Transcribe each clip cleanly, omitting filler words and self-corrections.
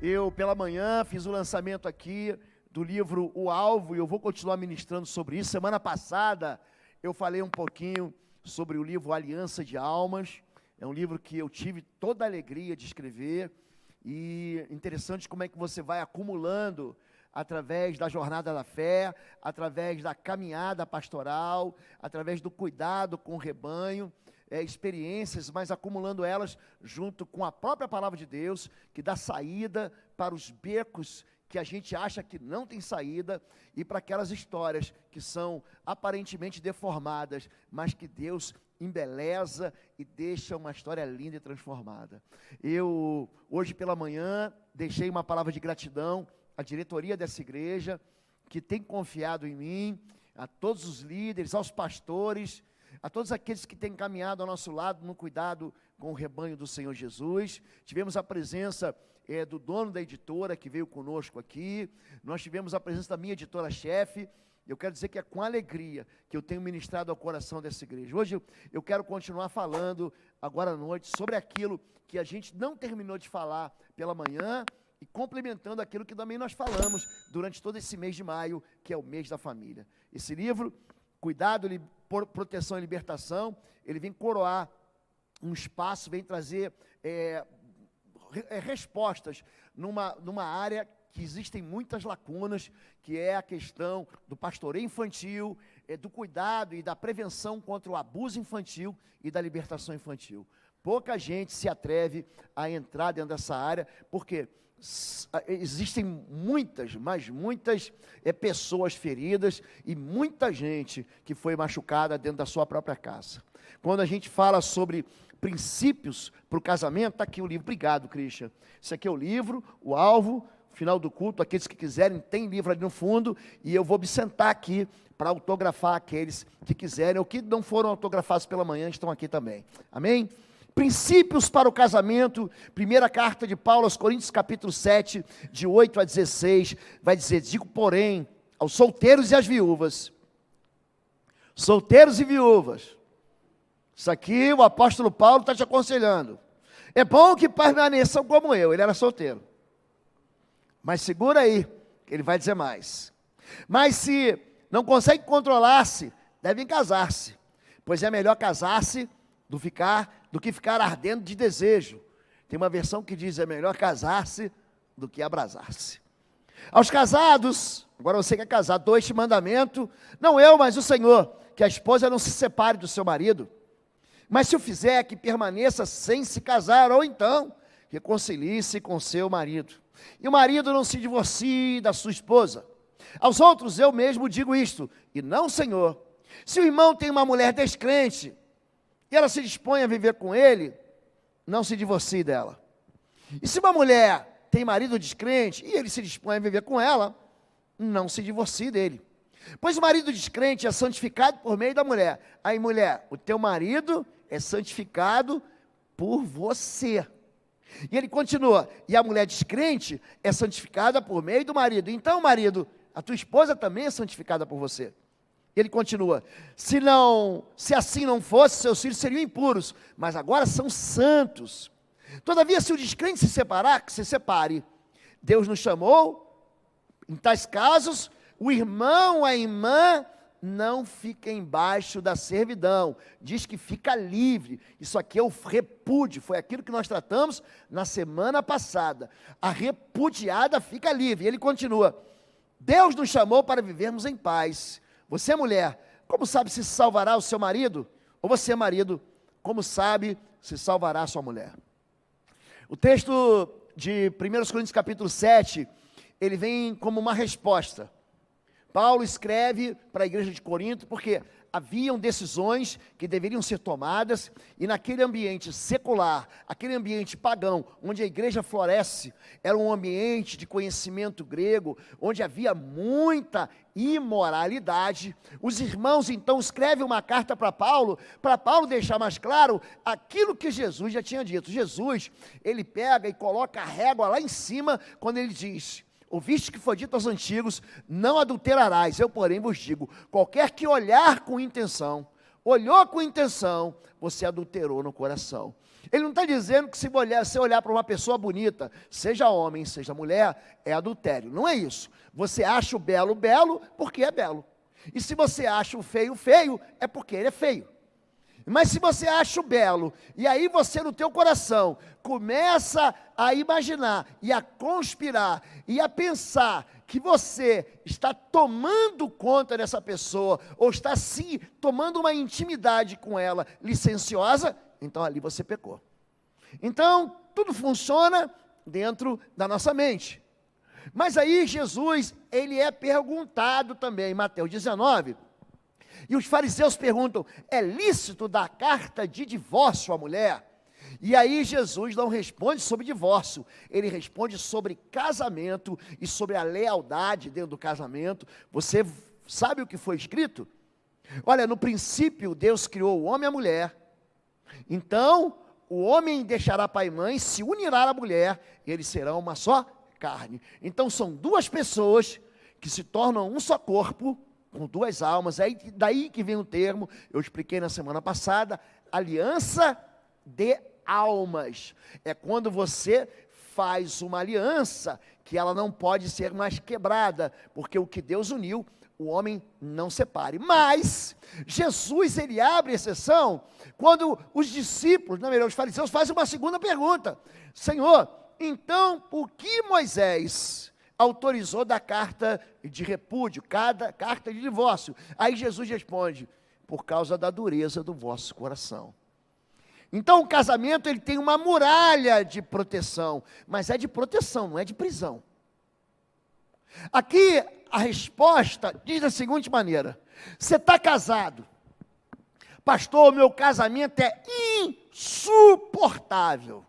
Eu, pela manhã, fiz o lançamento aqui do livro O Alvo, e eu vou continuar ministrando sobre isso. Semana passada, eu falei um pouquinho sobre o livro Aliança de Almas. É um livro que eu tive toda a alegria de escrever, e interessante como é que você vai acumulando, através da jornada da fé, através da caminhada pastoral, através do cuidado com o rebanho, experiências, mas acumulando elas junto com a própria palavra de Deus, que dá saída para os becos que a gente acha que não tem saída, e para aquelas histórias que são aparentemente deformadas, mas que Deus embeleza e deixa uma história linda e transformada. Eu, hoje pela manhã, deixei uma palavra de gratidão à diretoria dessa igreja, que tem confiado em mim, a todos os líderes, aos pastores, a todos aqueles que têm caminhado ao nosso lado no cuidado com o rebanho do Senhor Jesus. Tivemos a presença do dono da editora, que veio conosco aqui. Nós tivemos a presença da minha editora-chefe. Eu quero dizer que é com alegria que eu tenho ministrado ao coração dessa igreja. Hoje eu quero continuar falando, agora à noite, sobre aquilo que a gente não terminou de falar pela manhã, e complementando aquilo que também nós falamos durante todo esse mês de maio, que é o mês da família. Esse livro, Cuidado, Proteção e Libertação, ele vem coroar um espaço, vem trazer respostas numa área que existem muitas lacunas, que é a questão do pastoreio infantil, do cuidado e da prevenção contra o abuso infantil e da libertação infantil. Pouca gente se atreve a entrar dentro dessa área, porque existem muitas pessoas feridas e muita gente que foi machucada dentro da sua própria casa. Quando a gente fala sobre princípios para o casamento, está aqui o livro. Obrigado, Christian. Esse aqui é o livro, O Alvo. Final do culto, aqueles que quiserem, tem livro ali no fundo, e eu vou me sentar aqui para autografar aqueles que quiserem, ou que não foram autografados pela manhã, estão aqui também. Amém? Princípios para o casamento. Primeira carta de Paulo aos Coríntios, capítulo 7, de 8 a 16, vai dizer: digo, porém, aos solteiros e às viúvas, solteiros e viúvas, isso aqui o apóstolo Paulo está te aconselhando, é bom que permaneçam como eu. Ele era solteiro, mas segura aí, que ele vai dizer mais. Mas se não consegue controlar-se, devem casar-se, pois é melhor casar-se do que ficar ardendo de desejo. Tem uma versão que diz: é melhor casar-se do que abrasar-se. Aos casados, agora você que é casado, dou este mandamento, não eu, mas o Senhor, que a esposa não se separe do seu marido, mas se o fizer, que permaneça sem se casar, ou então reconcilie-se com seu marido. E o marido não se divorcie da sua esposa. Aos outros eu mesmo digo isto, e não o Senhor: se o irmão tem uma mulher descrente, e ela se dispõe a viver com ele, não se divorcie dela. E se uma mulher tem marido descrente, e ele se dispõe a viver com ela, não se divorcie dele. Pois o marido descrente é santificado por meio da mulher. Aí, mulher, o teu marido é santificado por você. E ele continua: e a mulher descrente é santificada por meio do marido. Então, marido, a tua esposa também é santificada por você. Ele continua: se assim não fosse, seus filhos seriam impuros, mas agora são santos. Todavia, se o descrente se separar, que se separe. Deus nos chamou, em tais casos, o irmão, a irmã, não fica embaixo da servidão, diz que fica livre. Isso aqui é o repúdio, foi aquilo que nós tratamos na semana passada. A repudiada fica livre. E ele continua: Deus nos chamou para vivermos em paz. Você, mulher, como sabe se salvará o seu marido? Ou você, marido, como sabe se salvará a sua mulher? O texto de 1 Coríntios capítulo 7, ele vem como uma resposta. Paulo escreve para a igreja de Corinto, porque haviam decisões que deveriam ser tomadas, e naquele ambiente secular, aquele ambiente pagão, onde a igreja floresce, era um ambiente de conhecimento grego, onde havia muita imoralidade. Os irmãos então escrevem uma carta para Paulo deixar mais claro aquilo que Jesus já tinha dito. Jesus, ele pega e coloca a régua lá em cima, quando ele diz: ouviste que foi dito aos antigos, não adulterarás. Eu, porém, vos digo, qualquer que olhar com intenção, olhou com intenção, você adulterou no coração. Ele não está dizendo que se você olhar para uma pessoa bonita, seja homem, seja mulher, é adultério. Não é isso. Você acha o belo belo porque é belo. E se você acha o feio feio, é porque ele é feio. Mas se você acha o belo, e aí você no teu coração começa a imaginar e a conspirar e a pensar que você está tomando conta dessa pessoa, ou está sim tomando uma intimidade com ela licenciosa, então ali você pecou. Então, tudo funciona dentro da nossa mente. Mas aí Jesus, ele é perguntado também, em Mateus 19, e os fariseus perguntam, é lícito dar carta de divórcio à mulher? E aí Jesus não responde sobre divórcio, ele responde sobre casamento e sobre a lealdade dentro do casamento. Você sabe o que foi escrito? Olha, no princípio Deus criou o homem e a mulher, então o homem deixará pai e mãe, se unirá à mulher, e eles serão uma só carne. Então são duas pessoas que se tornam um só corpo, com duas almas. Daí que vem o termo, eu expliquei na semana passada, aliança de almas. É quando você faz uma aliança que ela não pode ser mais quebrada, porque o que Deus uniu, o homem não separe. Mas Jesus, ele abre exceção quando os discípulos, não, os fariseus fazem uma segunda pergunta. Senhor, então por que Moisés autorizou da carta de repúdio, carta de divórcio? Aí Jesus responde, por causa da dureza do vosso coração. Então o casamento, ele tem uma muralha de proteção, mas é de proteção, não é de prisão. Aqui a resposta diz da seguinte maneira, você está casado, pastor, meu casamento é insuportável.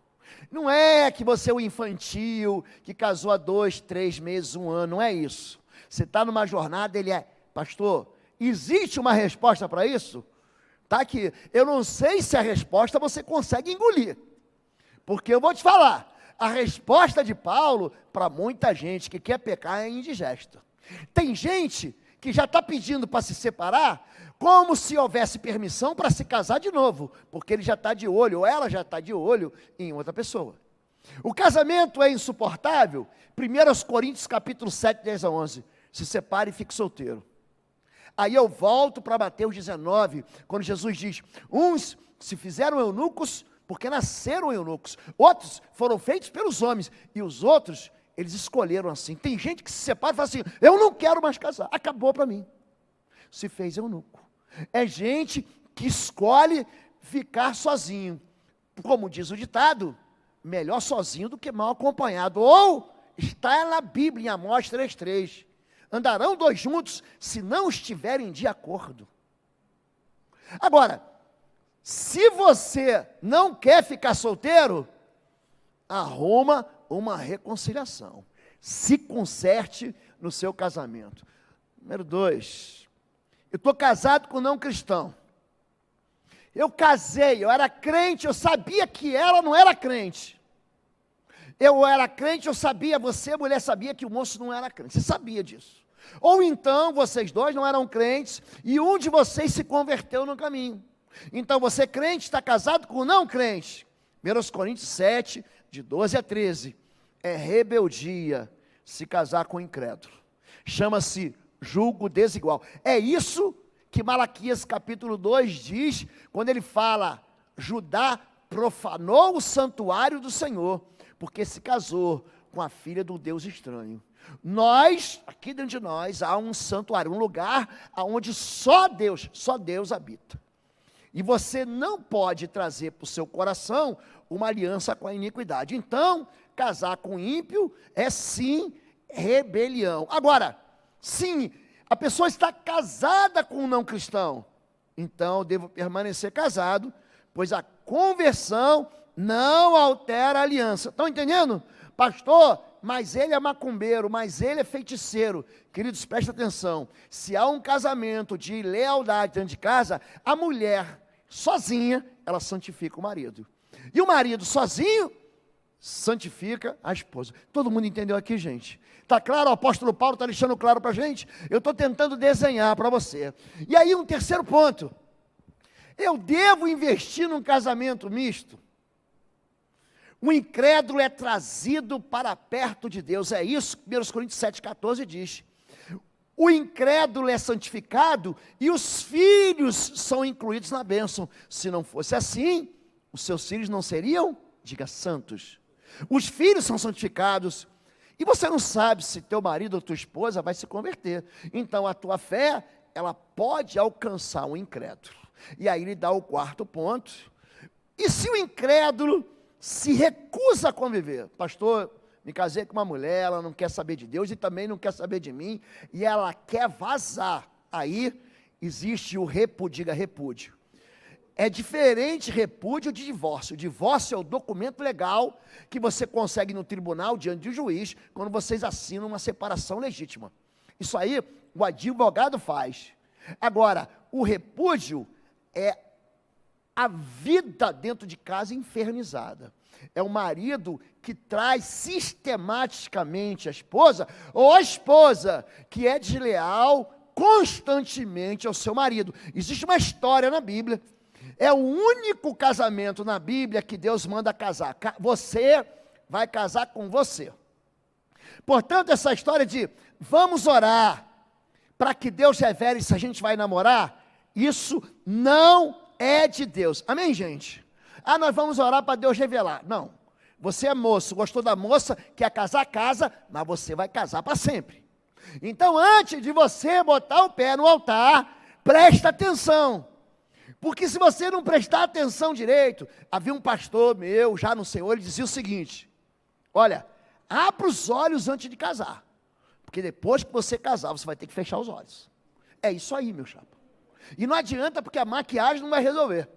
Não é que você é um infantil, que casou há 2, 3 meses, 1 ano, não é isso. Você está numa jornada, ele é, pastor, existe uma resposta para isso? Está aqui, eu não sei se a resposta você consegue engolir, porque eu vou te falar, a resposta de Paulo, para muita gente que quer pecar, é indigesta. Tem gente que já está pedindo para se separar, como se houvesse permissão para se casar de novo, porque ele já está de olho, ou ela já está de olho em outra pessoa. O casamento é insuportável? 1 Coríntios capítulo 7, 10 a 11, se separe e fique solteiro. Aí eu volto para Mateus 19, quando Jesus diz, uns se fizeram eunucos, porque nasceram eunucos, outros foram feitos pelos homens, e os outros, eles escolheram assim. Tem gente que se separa e fala assim, eu não quero mais casar, acabou para mim. Se fez eunuco. É gente que escolhe ficar sozinho. Como diz o ditado, melhor sozinho do que mal acompanhado. Ou está na Bíblia, em Amós 3,3. Andarão 2 juntos, se não estiverem de acordo. Agora, se você não quer ficar solteiro, arruma uma reconciliação. Se conserte no seu casamento. Número 2. Eu estou casado com um não cristão. Eu casei, eu era crente, eu sabia que ela não era crente. Eu era crente, eu sabia, você, mulher, sabia que o moço não era crente. Você sabia disso. Ou então, vocês dois não eram crentes, e um de vocês se converteu no caminho. Então, você crente está casado com um não crente. 1 Coríntios 7, de 12 a 13. É rebeldia se casar com um incrédulo. Chama-se julgo desigual. É isso que Malaquias capítulo 2 diz, quando ele fala, Judá profanou o santuário do Senhor, porque se casou com a filha do Deus estranho. Nós, aqui dentro de nós, há um santuário, um lugar onde só Deus habita. E você não pode trazer para o seu coração uma aliança com a iniquidade. Então, casar com ímpio é sim rebelião. Agora, sim, a pessoa está casada com um não cristão, então eu devo permanecer casado, pois a conversão não altera a aliança. Estão entendendo? Pastor, mas ele é macumbeiro, mas ele é feiticeiro. Queridos, prestem atenção, se há um casamento de lealdade dentro de casa, a mulher sozinha, ela santifica o marido. E o marido sozinho, santifica a esposa. Todo mundo entendeu aqui, gente? Está claro? O apóstolo Paulo está deixando claro para a gente? Eu estou tentando desenhar para você. E aí um terceiro ponto. Eu devo investir num casamento misto? O incrédulo é trazido para perto de Deus. É isso que 1 Coríntios 7,14 diz. O incrédulo é santificado e os filhos são incluídos na bênção. Se não fosse assim, os seus filhos não seriam, diga, santos. Os filhos são santificados. E você não sabe se teu marido ou tua esposa vai se converter. Então a tua fé, ela pode alcançar um incrédulo. E aí ele dá o quarto ponto. E se o incrédulo se recusa a conviver? Pastor, me casei com uma mulher, ela não quer saber de Deus e também não quer saber de mim, e ela quer vazar. Aí existe o repúdio, repúdio. É diferente repúdio de divórcio. O divórcio é o documento legal que você consegue no tribunal, diante do juiz, quando vocês assinam uma separação legítima. Isso aí o advogado faz. Agora, o repúdio é a vida dentro de casa infernizada. É o marido que traz sistematicamente a esposa, ou a esposa que é desleal constantemente ao seu marido. Existe uma história na Bíblia. É o único casamento na Bíblia que Deus manda casar. Você vai casar com você. Portanto, essa história de vamos orar para que Deus revele se a gente vai namorar, isso não é de Deus. Amém, gente? Nós vamos orar para Deus revelar. Não. Você é moço, gostou da moça, quer casar, casa, mas você vai casar para sempre. Então, antes de você botar o pé no altar, presta atenção. Porque se você não prestar atenção direito, havia um pastor meu, já no Senhor, ele dizia o seguinte: olha, abra os olhos antes de casar. Porque depois que você casar, você vai ter que fechar os olhos. É isso aí, meu chapa. E não adianta, porque a maquiagem não vai resolver.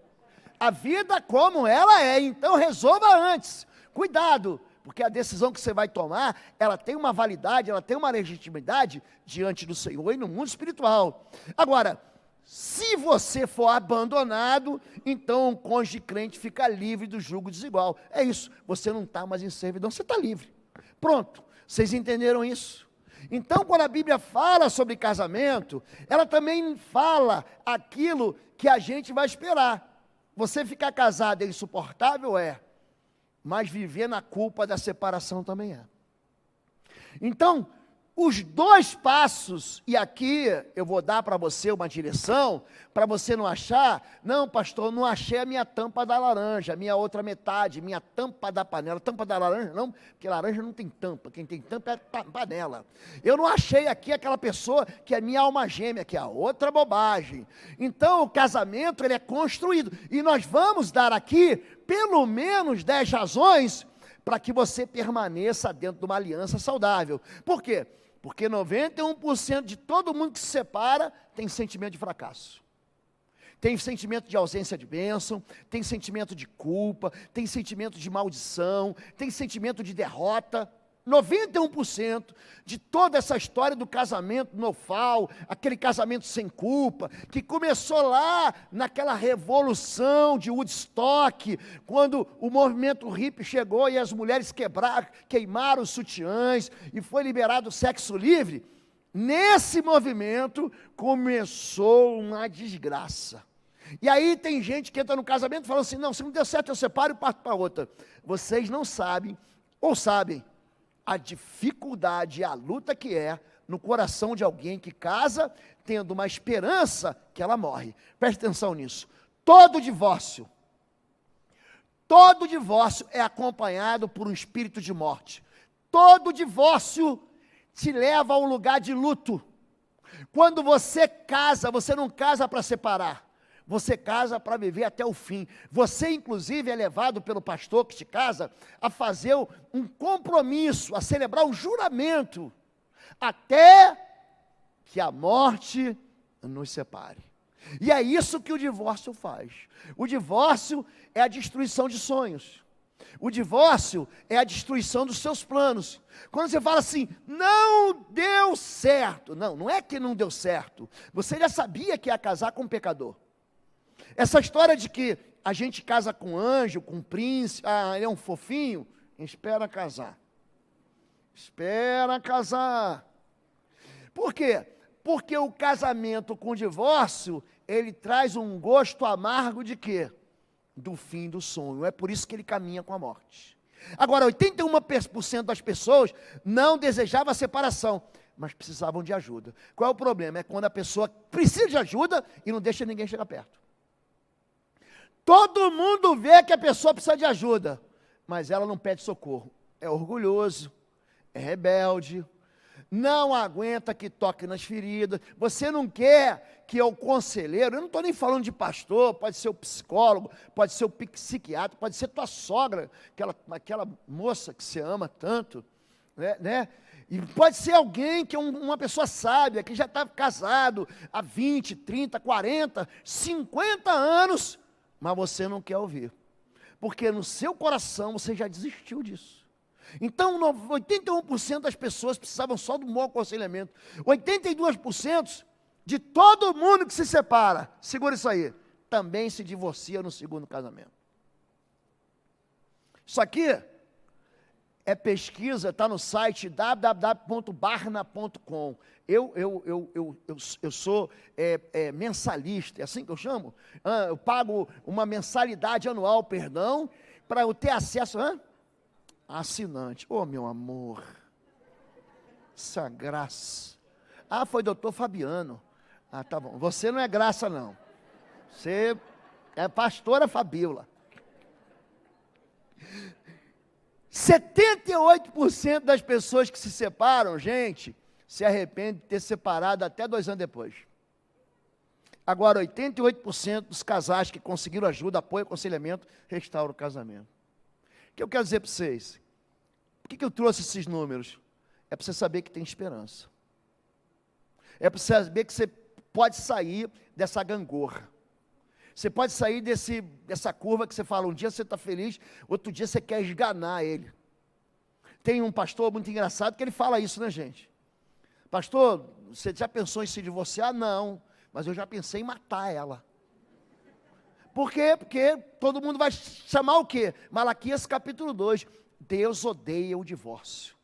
A vida como ela é, então resolva antes. Cuidado, porque a decisão que você vai tomar, ela tem uma validade, ela tem uma legitimidade diante do Senhor e no mundo espiritual. Agora, se você for abandonado, então o cônjuge crente fica livre do jugo desigual. É isso, você não está mais em servidão, você está livre. Pronto, vocês entenderam isso? Então, quando a Bíblia fala sobre casamento, ela também fala aquilo que a gente vai esperar. Você ficar casado é insuportável? É. Mas viver na culpa da separação também é. Então, os dois passos, e aqui eu vou dar para você uma direção, para você não achar, não pastor, não achei a minha tampa da laranja, a minha outra metade, minha tampa da panela. Tampa da laranja não, porque laranja não tem tampa, quem tem tampa é panela. Eu não achei aqui aquela pessoa que é minha alma gêmea, que é a outra bobagem. Então o casamento ele é construído, e nós vamos dar aqui pelo menos 10 razões para que você permaneça dentro de uma aliança saudável. Por quê? Porque 91% de todo mundo que se separa tem sentimento de fracasso. Tem sentimento de ausência de bênção, tem sentimento de culpa, tem sentimento de maldição, tem sentimento de derrota. 91% de toda essa história do casamento nofal, aquele casamento sem culpa, que começou lá naquela revolução de Woodstock, quando o movimento hippie chegou e as mulheres queimaram os sutiãs e foi liberado o sexo livre. Nesse movimento começou uma desgraça. E aí tem gente que entra no casamento e fala assim: não, se não deu certo eu separo e parto para outra. Vocês não sabem, ou sabem, a dificuldade e a luta que é no coração de alguém que casa, tendo uma esperança que ela morre. Preste atenção nisso. Todo divórcio é acompanhado por um espírito de morte. Todo divórcio te leva a um lugar de luto. Quando você casa, você não casa para separar. Você casa para viver até o fim. Você, inclusive, é levado pelo pastor que te casa a fazer um compromisso, a celebrar um juramento, até que a morte nos separe. E é isso que o divórcio faz. O divórcio é a destruição de sonhos. O divórcio é a destruição dos seus planos. Quando você fala assim, não deu certo. Não, não é que não deu certo. Você já sabia que ia casar com um pecador. Essa história de que a gente casa com anjo, com príncipe, ele é um fofinho, espera casar. Espera casar. Por quê? Porque o casamento com o divórcio ele traz um gosto amargo de quê? Do fim do sonho. É por isso que ele caminha com a morte. Agora, 81% das pessoas não desejavam a separação, mas precisavam de ajuda. Qual é o problema? É quando a pessoa precisa de ajuda e não deixa ninguém chegar perto. Todo mundo vê que a pessoa precisa de ajuda, mas ela não pede socorro. É orgulhoso, é rebelde, não aguenta que toque nas feridas. Você não quer que o conselheiro, eu não estou nem falando de pastor, pode ser o psicólogo, pode ser o psiquiatra, pode ser tua sogra, aquela moça que você ama tanto, né? E pode ser alguém que é uma pessoa sábia, que já está casado há 20, 30, 40, 50 anos, mas você não quer ouvir, porque no seu coração você já desistiu disso. Então, 81% das pessoas precisavam só do bom aconselhamento. 82% de todo mundo que se separa, segura isso aí, também se divorcia no segundo casamento. Isso aqui é pesquisa, está no site www.barna.com. Eu sou mensalista, é assim que eu chamo? Eu pago uma mensalidade anual, para eu ter acesso... Assinante. Oh, meu amor, essa graça. Ah, foi doutor Fabiano. Ah, tá bom. Você não é graça, não. Você é pastora Fabíola. 78% das pessoas que se separam, gente, se arrependem de ter separado até 2 anos depois. Agora, 88% dos casais que conseguiram ajuda, apoio, aconselhamento, restauram o casamento. O que eu quero dizer para vocês? Por que eu trouxe esses números? É para você saber que tem esperança. É para você saber que você pode sair dessa gangorra. Você pode sair dessa curva que você fala, um dia você está feliz, outro dia você quer esganar ele. Tem um pastor muito engraçado que ele fala isso, né, gente? Pastor, você já pensou em se divorciar? Não, mas eu já pensei em matar ela. Por quê? Porque todo mundo vai chamar o quê? Malaquias capítulo 2. Deus odeia o divórcio.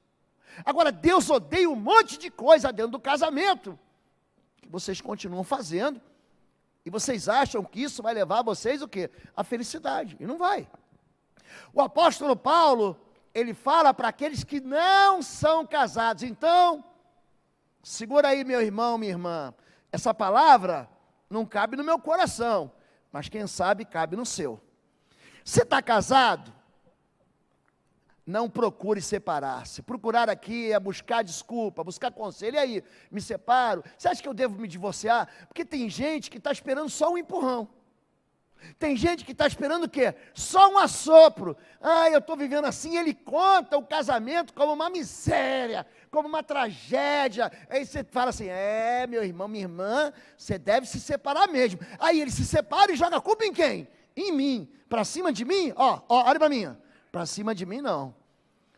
Agora, Deus odeia um monte de coisa dentro do casamento, que vocês continuam fazendo, e vocês acham que isso vai levar vocês o quê? A felicidade, e não vai. O apóstolo Paulo, ele fala para aqueles que não são casados. Então, segura aí, meu irmão, minha irmã, essa palavra não cabe no meu coração, mas quem sabe cabe no seu. Você está casado? Não procure separar-se. Procurar aqui é buscar desculpa, buscar conselho. E aí, me separo? Você acha que eu devo me divorciar? Porque tem gente que está esperando só um empurrão. Tem gente que está esperando o quê? Só um assopro. Ah, eu estou vivendo assim. Ele conta o casamento como uma miséria, como uma tragédia. Aí você fala assim, meu irmão, minha irmã, você deve se separar mesmo. Aí ele se separa e joga a culpa em quem? Em mim. Para cima de mim? Olha para mim. Para cima de mim não.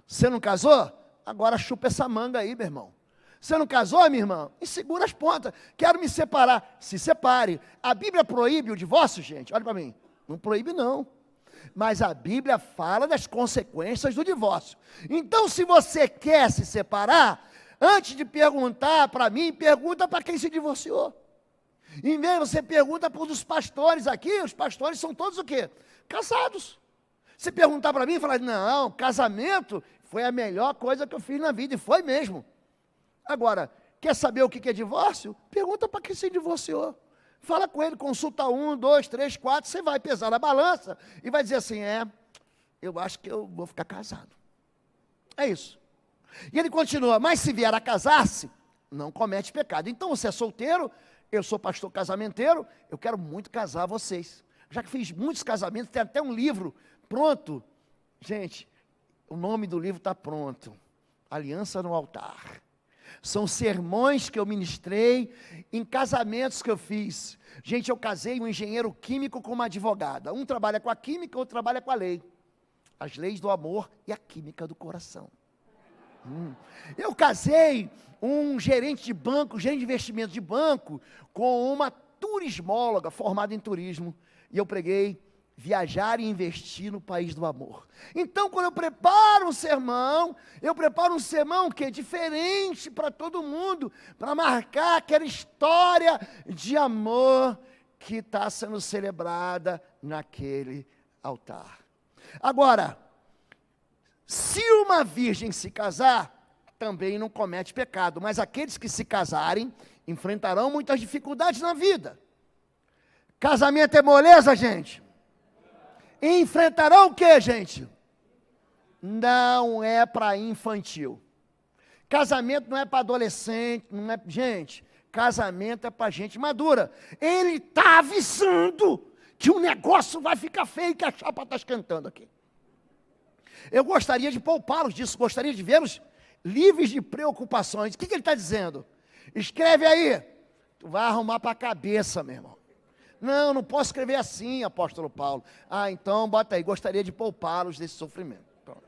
Você não casou? Agora chupa essa manga aí, meu irmão. Você não casou, minha irmã? E segura as pontas. Quero me separar. Se separe. A Bíblia proíbe o divórcio, gente? Olha para mim. Não proíbe, não. Mas a Bíblia fala das consequências do divórcio. Então, se você quer se separar, antes de perguntar para mim, pergunta para quem se divorciou. Em vez de você pergunta para os pastores aqui, os pastores são todos o quê? Casados. Se perguntar para mim, falar, não, casamento foi a melhor coisa que eu fiz na vida, e foi mesmo. Agora, quer saber o que é divórcio? Pergunta para quem se divorciou. Fala com ele, consulta 1, 2, 3, 4, você vai pesar na balança e vai dizer assim, eu acho que eu vou ficar casado. É isso. E ele continua, mas se vier a casar-se, não comete pecado. Então você é solteiro, eu sou pastor casamenteiro, eu quero muito casar vocês. Já que fiz muitos casamentos, tem até um livro pronto. Gente, o nome do livro está pronto. Aliança no Altar. São sermões que eu ministrei em casamentos que eu fiz. Gente, eu casei um engenheiro químico com uma advogada. Um trabalha com a química, outro trabalha com a lei. As leis do amor e a química do coração. Eu casei um gerente de banco, gerente de investimento de banco, com uma turismóloga formada em turismo. E eu preguei viajar e investir no país do amor. Então, quando eu preparo um sermão que é diferente para todo mundo, para marcar aquela história de amor que está sendo celebrada naquele altar. Agora, se uma virgem se casar, também não comete pecado, mas aqueles que se casarem enfrentarão muitas dificuldades na vida. Casamento é moleza, gente? Enfrentarão o que, gente? Não é para infantil. Casamento não é para adolescente, não é, gente, casamento é para gente madura. Ele está avisando que o negócio vai ficar feio, que a chapa está esquentando aqui. Eu gostaria de poupá-los disso, gostaria de vê-los livres de preocupações. O que ele está dizendo? Escreve aí. Tu vai arrumar para a cabeça, meu irmão. Não posso escrever assim, apóstolo Paulo. Então bota aí, gostaria de poupá-los desse sofrimento. Pronto.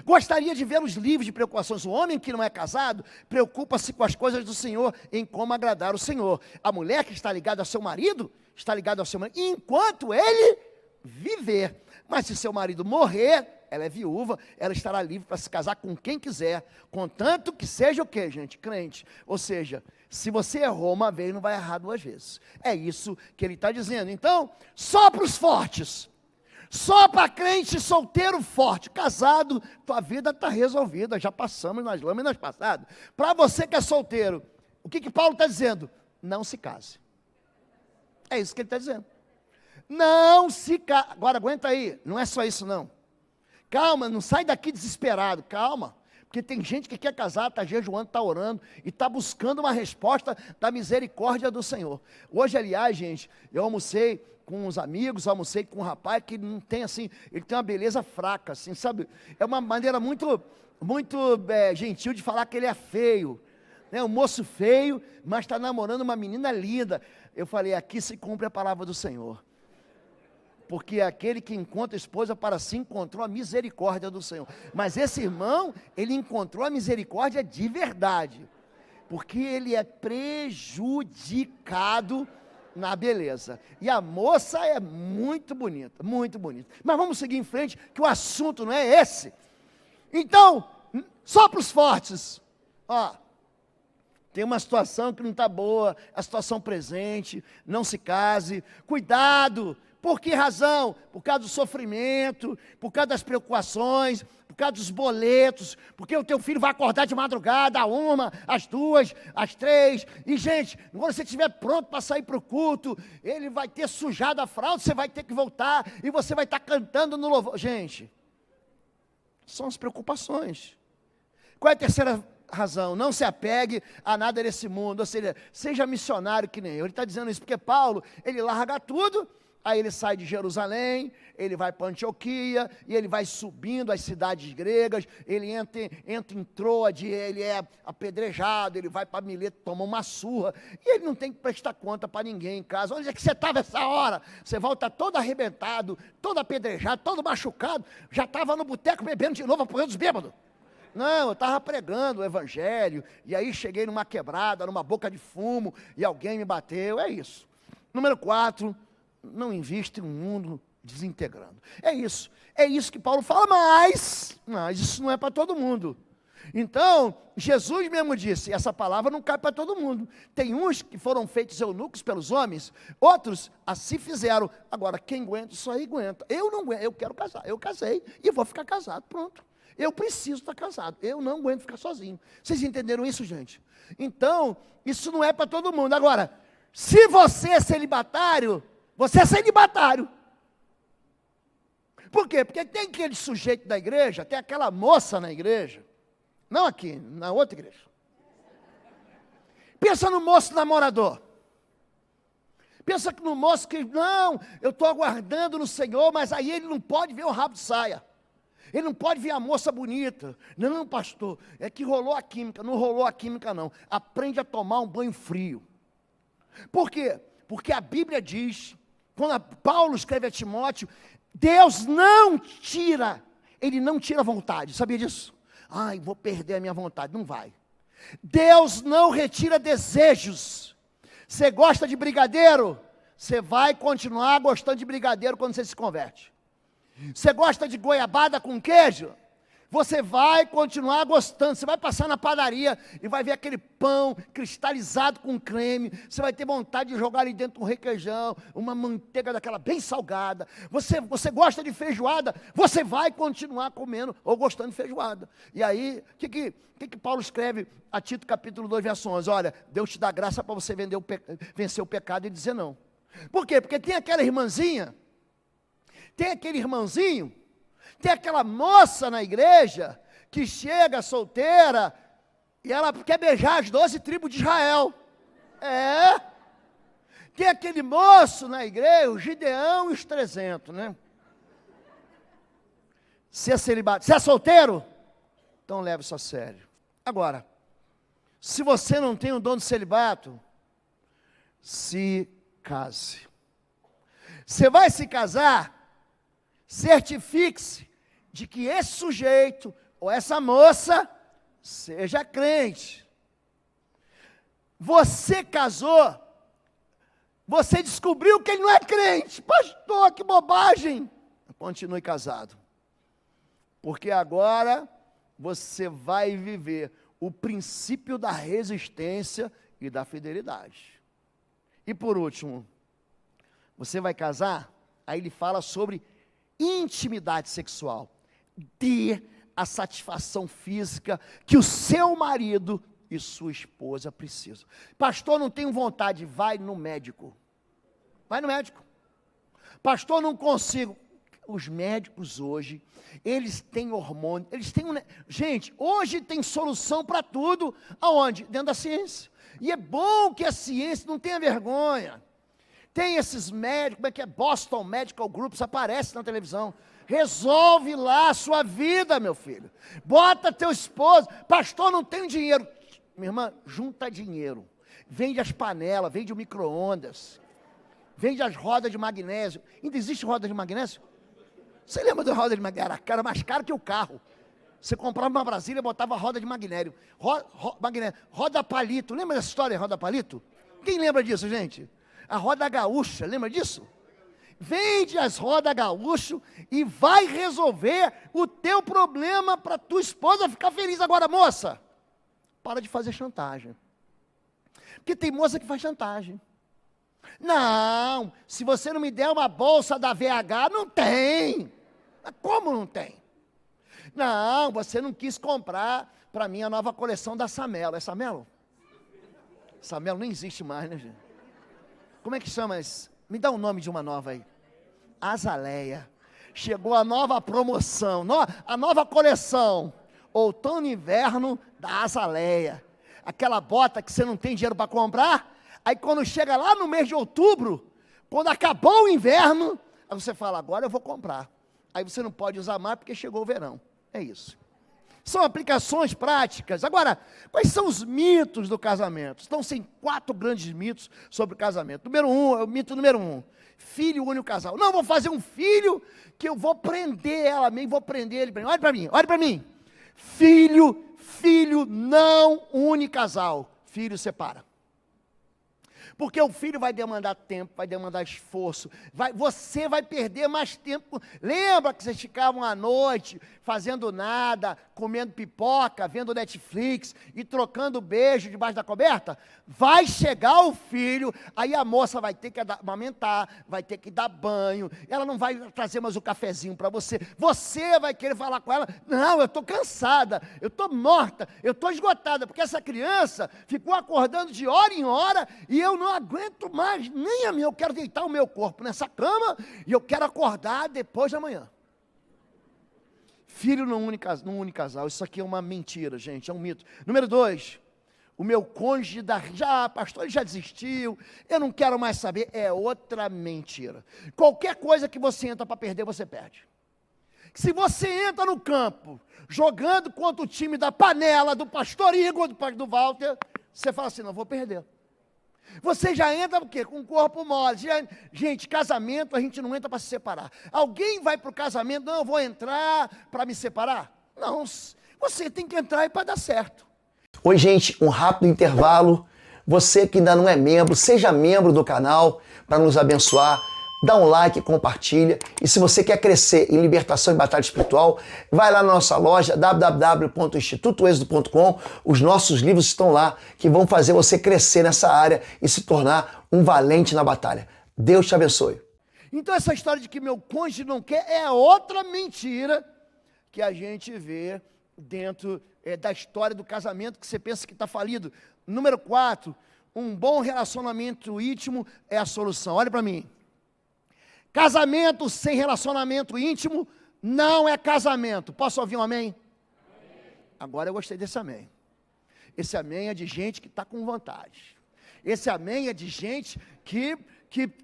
Gostaria de vê-los livres de preocupações. O homem que não é casado preocupa-se com as coisas do Senhor, em como agradar o Senhor. A mulher que está ligada ao seu marido, está ligada ao seu marido, enquanto ele viver. Mas se seu marido morrer, ela é viúva, ela estará livre para se casar com quem quiser, contanto que seja o quê, gente? Crente. Ou seja, se você errou uma vez, não vai errar duas vezes. É isso que ele está dizendo. Então, só para os fortes, só para crente solteiro forte, casado, tua vida está resolvida, já passamos nas lâminas passadas. Para você que é solteiro, o que Paulo está dizendo? Não se case. É isso que ele está dizendo. Não se case. Agora aguenta aí, não é só isso não. Calma, não sai daqui desesperado, calma. Porque tem gente que quer casar, está jejuando, está orando e está buscando uma resposta da misericórdia do Senhor. Hoje, aliás, gente, eu almocei com uns amigos, almocei com um rapaz que não tem assim, ele tem uma beleza fraca, assim, sabe? É uma maneira muito gentil de falar que ele é feio. Né? Um moço feio, mas está namorando uma menina linda. Eu falei, aqui se cumpre a palavra do Senhor. Porque aquele que encontra esposa para si encontrou a misericórdia do Senhor. Mas esse irmão, ele encontrou a misericórdia de verdade. Porque ele é prejudicado na beleza. E a moça é muito bonita, muito bonita. Mas vamos seguir em frente, que o assunto não é esse. Então, só para os fortes. Tem uma situação que não está boa, a situação presente, não se case. Cuidado. Por que razão? Por causa do sofrimento, por causa das preocupações, por causa dos boletos, porque o teu filho vai acordar de madrugada, às 2, às 3, e gente, quando você estiver pronto para sair para o culto, ele vai ter sujado a fralda, você vai ter que voltar, e você vai estar cantando no louvor. Gente, são as preocupações. Qual é a terceira razão? Não se apegue a nada desse mundo, ou seja missionário que nem eu. Ele está dizendo isso porque Paulo, ele larga tudo. Aí ele sai de Jerusalém, ele vai para Antioquia, e ele vai subindo as cidades gregas, ele entra em Troade, ele é apedrejado, ele vai para Mileto, toma uma surra, e ele não tem que prestar conta para ninguém em casa. Onde é que você estava essa hora? Você volta todo arrebentado, todo apedrejado, todo machucado, já estava no boteco bebendo de novo, apoiando os bêbados. Não, eu estava pregando o evangelho, e aí cheguei numa quebrada, numa boca de fumo, e alguém me bateu, é isso. Número 4, não invista em um mundo desintegrando. É isso que Paulo fala, mas isso não é para todo mundo. Então, Jesus mesmo disse, essa palavra não cai para todo mundo. Tem uns que foram feitos eunucos pelos homens, outros assim fizeram. Agora, quem aguenta, isso aí aguenta. Eu não aguento, eu quero casar, eu casei e vou ficar casado, pronto. Eu preciso estar casado, eu não aguento ficar sozinho. Vocês entenderam isso, gente? Então, isso não é para todo mundo. Agora, se você é celibatário, você é celibatário. Por quê? Porque tem aquele sujeito da igreja, tem aquela moça na igreja, não aqui, na outra igreja. Pensa no moço namorador. Pensa no moço que, não, eu estou aguardando no Senhor, mas aí ele não pode ver o rabo de saia. Ele não pode ver a moça bonita. Não, pastor, é que rolou a química. Não rolou a química, não. Aprende a tomar um banho frio. Por quê? Porque a Bíblia diz, quando Paulo escreve a Timóteo, Deus ele não tira a vontade, sabia disso? Vou perder a minha vontade, não vai. Deus não retira desejos. Você gosta de brigadeiro? Você vai continuar gostando de brigadeiro quando você se converte. Você gosta de goiabada com queijo? Você vai continuar gostando, você vai passar na padaria e vai ver aquele pão cristalizado com creme, você vai ter vontade de jogar ali dentro um requeijão, uma manteiga daquela bem salgada. Você gosta de feijoada, você vai continuar comendo ou gostando de feijoada. E aí, o que Paulo escreve a Tito capítulo 2, verso 11? Olha, Deus te dá graça para você vencer o pecado e dizer não. Por quê? Porque tem aquela irmãzinha, tem aquele irmãozinho, tem aquela moça na igreja que chega solteira e ela quer beijar as 12 tribos de Israel. Tem aquele moço na igreja, o Gideão e os 300, né? Se é celibato, se é solteiro, então leve isso a sério. Agora, se você não tem o dom de celibato, se case. Você vai se casar, certifique-se de que esse sujeito ou essa moça seja crente. Você casou, você descobriu que ele não é crente. Pastor, que bobagem. Continue casado. Porque agora você vai viver o princípio da resistência e da fidelidade. E por último, você vai casar, aí ele fala sobre intimidade sexual. Dê a satisfação física que o seu marido e sua esposa precisam. Pastor, não tenho vontade, vai no médico. Vai no médico. Pastor, não consigo. Os médicos hoje, eles têm hormônio, eles têm gente, hoje tem solução para tudo. Aonde? Dentro da ciência. E é bom que a ciência não tenha vergonha. Tem esses médicos, como é que é? Boston Medical Groups, aparece na televisão. Resolve lá a sua vida, meu filho. Bota teu esposo. Pastor, não tenho dinheiro. Minha irmã, junta dinheiro. Vende as panelas, vende o micro-ondas. Vende as rodas de magnésio. Ainda existe roda de magnésio? Você lembra da roda de magnésio? Era mais caro que o carro. Você comprava uma Brasília e botava roda de magnésio. Roda palito. Lembra dessa história, roda palito? Quem lembra disso, gente? A roda gaúcha, lembra disso? Vende as rodas gaúcho e vai resolver o teu problema para tua esposa ficar feliz. Agora, moça, para de fazer chantagem. Porque tem moça que faz chantagem. Não, se você não me der uma bolsa da VH, não tem. Como não tem? Não, você não quis comprar para mim a nova coleção da Samelo. É Samelo? Samelo nem existe mais, né, gente? Como é que chama isso? Me dá o nome de uma nova aí. Azaleia. Chegou a nova promoção, a nova coleção. Outono e inverno da Azaleia. Aquela bota que você não tem dinheiro para comprar. Aí quando chega lá no mês de outubro, quando acabou o inverno, aí você fala, agora eu vou comprar. Aí você não pode usar mais porque chegou o verão. É isso. São aplicações práticas. Agora, quais são os mitos do casamento? Então, tem 4 grandes mitos sobre o casamento. Mito número 1, filho único casal. Não, vou fazer um filho que eu vou prender ela mesmo, vou prender ele. Olha para mim. Filho não une casal. Filho separa. Porque o filho vai demandar tempo, vai demandar esforço, você vai perder mais tempo. Lembra que vocês ficavam à noite, fazendo nada, comendo pipoca, vendo Netflix e trocando beijo debaixo da coberta? Vai chegar o filho, aí a moça vai ter que amamentar, vai ter que dar banho, ela não vai trazer mais o cafezinho para você. Você vai querer falar com ela, não, eu estou cansada, eu estou morta, eu estou esgotada, porque essa criança ficou acordando de hora em hora e eu não aguento mais, nem a mim, eu quero deitar o meu corpo nessa cama e eu quero acordar depois da manhã. Filho não une casal, isso aqui é uma mentira, gente, é um mito. Número 2, o meu cônjuge, pastor, ele já desistiu, eu não quero mais saber, é outra mentira. Qualquer coisa que você entra para perder, você perde. Se você entra no campo, jogando contra o time da panela, do pastor Igor, do Walter, você fala assim, não, vou perder. Você já entra o quê? Com o corpo mole. Gente, casamento a gente não entra para se separar. Alguém vai para o casamento, não, eu vou entrar para me separar? Não, você tem que entrar para dar certo. Oi, gente, um rápido intervalo. Você que ainda não é membro, seja membro do canal para nos abençoar. dá um like, compartilha. E se você quer crescer em libertação e batalha espiritual, vai lá na nossa loja www.institutoexodo.com. Os nossos livros estão lá que vão fazer você crescer nessa área e se tornar um valente na batalha. Deus te abençoe. Então essa história de que meu cônjuge não quer é outra mentira que a gente vê dentro da história do casamento que você pensa que está falido. Número 4, um bom relacionamento íntimo é a solução. Olha para mim. Casamento sem relacionamento íntimo não é casamento. Posso ouvir um amém? Amém. Agora eu gostei desse amém. Esse amém é de gente que está com vontade. Esse amém é de gente que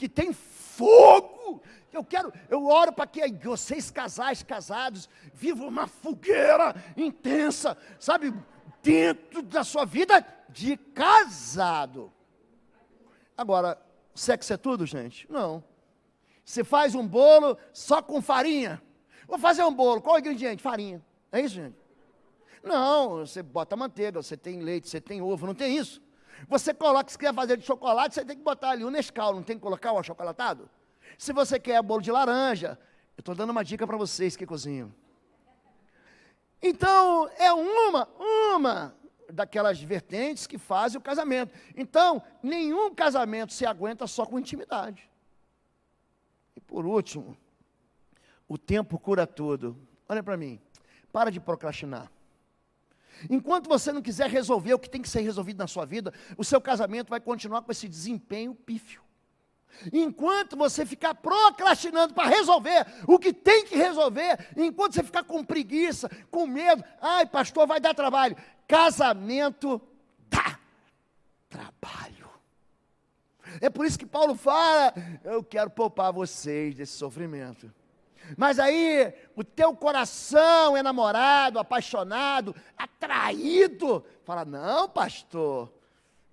tem fogo. Eu oro para que vocês casais casados vivam uma fogueira intensa, sabe, dentro da sua vida de casado. Agora, sexo é tudo, gente? Não. Você faz um bolo só com farinha. Vou fazer um bolo, qual é o ingrediente? Farinha. É isso, gente? Não, você bota manteiga, você tem leite, você tem ovo, não tem isso. Você coloca, se quer fazer de chocolate, você tem que botar ali o Nescau, não tem que colocar o achocolatado? Se você quer bolo de laranja, eu estou dando uma dica para vocês que cozinham. Então, é uma daquelas vertentes que fazem o casamento. Então, nenhum casamento se aguenta só com intimidade. E por último, o tempo cura tudo. Olha para mim, para de procrastinar. Enquanto você não quiser resolver o que tem que ser resolvido na sua vida, o seu casamento vai continuar com esse desempenho pífio. Enquanto você ficar procrastinando para resolver o que tem que resolver, enquanto você ficar com preguiça, com medo, ai pastor, vai dar trabalho. Casamento dá trabalho. É por isso que Paulo fala, eu quero poupar vocês desse sofrimento. Mas aí, o teu coração é namorado, apaixonado, atraído. Fala, não pastor,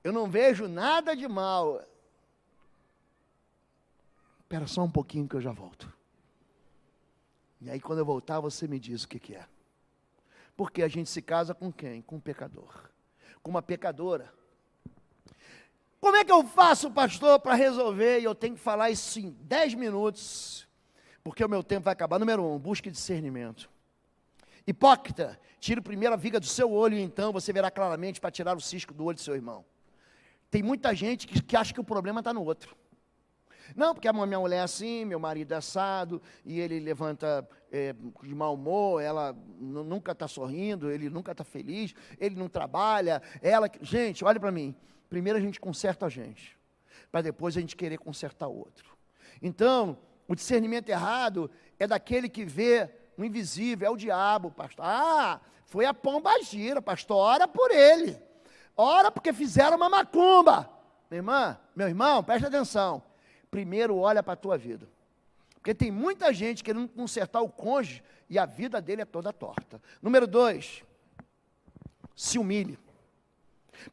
eu não vejo nada de mal. Espera só um pouquinho que eu já volto. E aí quando eu voltar, você me diz o que é. Porque a gente se casa com quem? Com um pecador. Com uma pecadora. Como é que eu faço, pastor, para resolver? E eu tenho que falar isso em 10 minutos, porque o meu tempo vai acabar. Número 1, busque discernimento. Hipócrita, tire primeiro a viga do seu olho e então você verá claramente para tirar o cisco do olho do seu irmão. Tem muita gente que acha que o problema está no outro. Não, porque a minha mulher é assim, meu marido é assado, e ele levanta de mau humor, ela nunca está sorrindo, ele nunca está feliz, ele não trabalha, Gente, olha para mim. Primeiro a gente conserta a gente, para depois a gente querer consertar o outro. Então, o discernimento errado é daquele que vê o invisível, é o diabo, pastor. Ah, foi a pomba gira, pastor, ora por ele. Ora porque fizeram uma macumba. Minha irmã, meu irmão, presta atenção. Primeiro olha para a tua vida. Porque tem muita gente querendo consertar o cônjuge e a vida dele é toda torta. Número 2, se humilhe.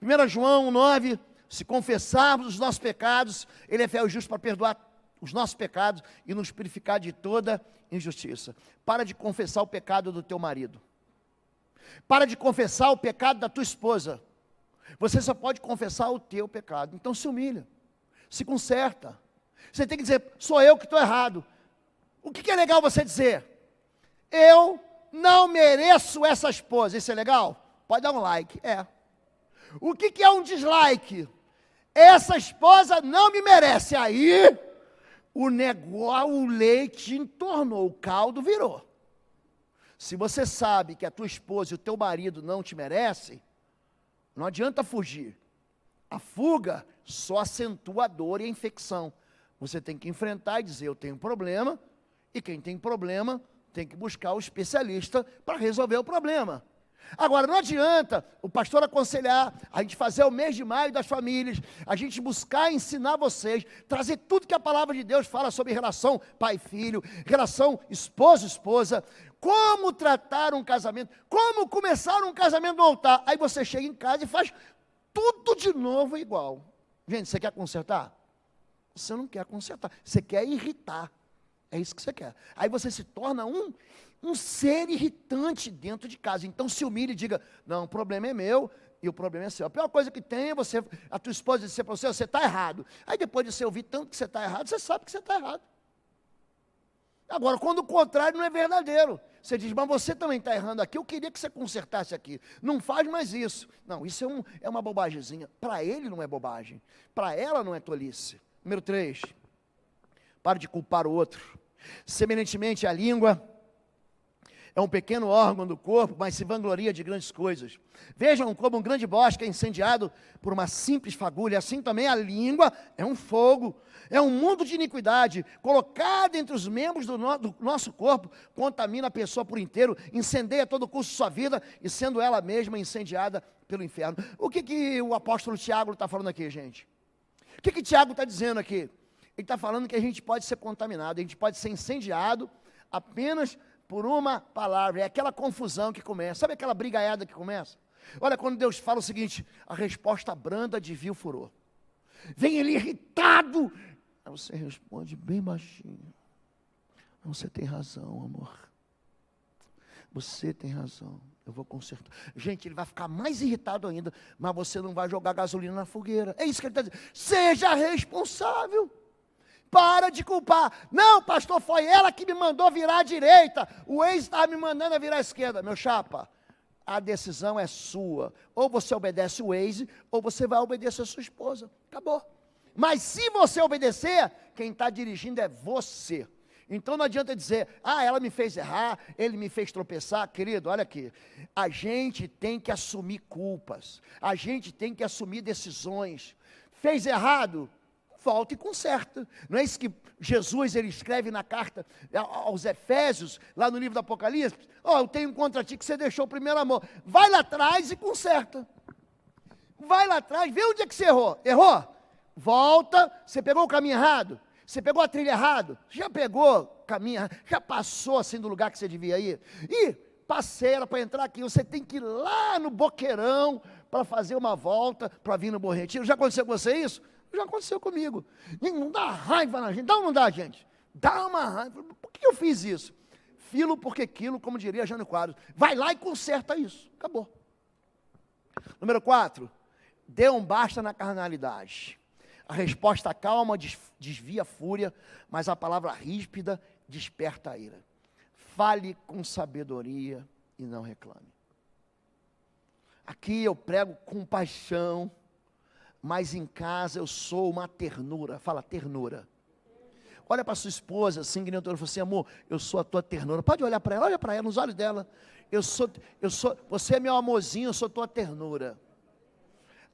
1 João 9, se confessarmos os nossos pecados, Ele é fiel e justo para perdoar os nossos pecados e nos purificar de toda injustiça. Para de confessar o pecado do teu marido. Para de confessar o pecado da tua esposa. Você só pode confessar o teu pecado. Então se humilha, se conserta. Você tem que dizer, sou eu que estou errado. O que é legal você dizer? Eu não mereço essa esposa. Isso é legal? Pode dar um like. O que é um dislike? Essa esposa não me merece. Aí, o leite entornou, o caldo virou. Se você sabe que a tua esposa e o teu marido não te merecem, não adianta fugir. A fuga só acentua a dor e a infecção. Você tem que enfrentar e dizer, eu tenho um problema, e quem tem problema tem que buscar o especialista para resolver o problema. Agora, não adianta o pastor aconselhar, a gente fazer o mês de maio das famílias, a gente buscar ensinar vocês, trazer tudo que a palavra de Deus fala sobre relação pai-filho, relação esposo-esposa, como tratar um casamento, como começar um casamento no altar. Aí você chega em casa e faz tudo de novo igual. Gente, você quer consertar? Você não quer consertar, você quer irritar. É isso que você quer. Aí você se torna um ser irritante dentro de casa. Então se humilhe e diga, não, o problema é meu e o problema é seu. A pior coisa que tem é a tua esposa dizer para você está errado. Aí depois de você ouvir tanto que você está errado, você sabe que você está errado. Agora, quando o contrário não é verdadeiro, você diz, mas você também está errando aqui, eu queria que você consertasse aqui. Não faz mais isso. Não, isso é uma bobagemzinha. Para ele não é bobagem. Para ela não é tolice. Número 3, pare de culpar o outro. Semelhantemente, a língua é um pequeno órgão do corpo, mas se vangloria de grandes coisas. Vejam como um grande bosque é incendiado por uma simples fagulha. Assim também a língua é um fogo, é um mundo de iniquidade, colocado entre os membros do nosso corpo, contamina a pessoa por inteiro, incendeia todo o curso de sua vida, e sendo ela mesma incendiada pelo inferno. O que o apóstolo Tiago está falando aqui, gente? O que Tiago está dizendo aqui? Ele está falando que a gente pode ser contaminado, a gente pode ser incendiado apenas por uma palavra. É aquela confusão que começa. Sabe aquela brigaiada que começa? Olha, quando Deus fala o seguinte, a resposta branda desvia o furor. Vem ele irritado. Aí você responde bem baixinho. Você tem razão, amor. Você tem razão. Eu vou consertar. Gente, ele vai ficar mais irritado ainda, mas você não vai jogar gasolina na fogueira. É isso que ele está dizendo. Seja responsável. Para de culpar. Não, pastor, foi ela que me mandou virar à direita. O ex estava me mandando a virar à esquerda. Meu chapa, a decisão é sua. Ou você obedece o ex, ou você vai obedecer a sua esposa. Acabou. Mas se você obedecer, quem está dirigindo é você. Então não adianta dizer, ela me fez errar, ele me fez tropeçar. Querido, olha aqui. A gente tem que assumir culpas. A gente tem que assumir decisões. Fez errado? Volta e conserta. Não é isso que Jesus ele escreve na carta aos Efésios, lá no livro do Apocalipse? Eu tenho contra ti que você deixou o primeiro amor. Vai lá atrás e conserta. Vai lá atrás, vê onde é que você errou. Errou? Volta, você pegou o caminho errado? Você pegou a trilha errado? Já pegou o caminho errado? Já passou assim do lugar que você devia ir? E passeira para entrar aqui, você tem que ir lá no Boqueirão para fazer uma volta, para vir no Bom Retiro. Já aconteceu com você isso? Já aconteceu comigo. Não dá raiva na gente. Dá ou não dá, gente? Dá uma raiva. Por que eu fiz isso? Filo porque quilo, como diria Jânio Quadros. Vai lá e conserta isso. Acabou. Número 4. Dê um basta na carnalidade. A resposta calma desvia a fúria, mas a palavra ríspida desperta a ira. Fale com sabedoria e não reclame. Aqui eu prego com paixão, mas em casa eu sou uma ternura. Fala, ternura. Olha para sua esposa, assim, que nem eu estou falando assim, amor, eu sou a tua ternura. Pode olhar para ela, olha para ela, nos olhos dela. Você é meu amorzinho, eu sou tua ternura.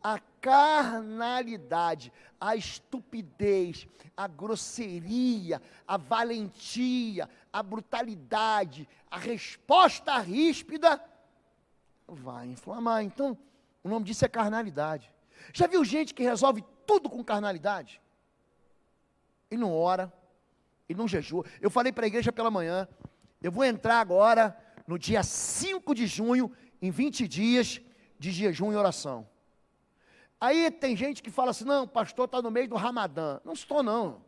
A carnalidade, a estupidez, a grosseria, a valentia, a brutalidade, a resposta ríspida, vai inflamar. Então, o nome disso é carnalidade. Já viu gente que resolve tudo com carnalidade? Ele não ora, ele não jejua. Eu falei para a igreja pela manhã, eu vou entrar agora no dia 5 de junho, em 20 dias de jejum e oração. Aí tem gente que fala assim, não, o pastor está no meio do Ramadã. Não estou não.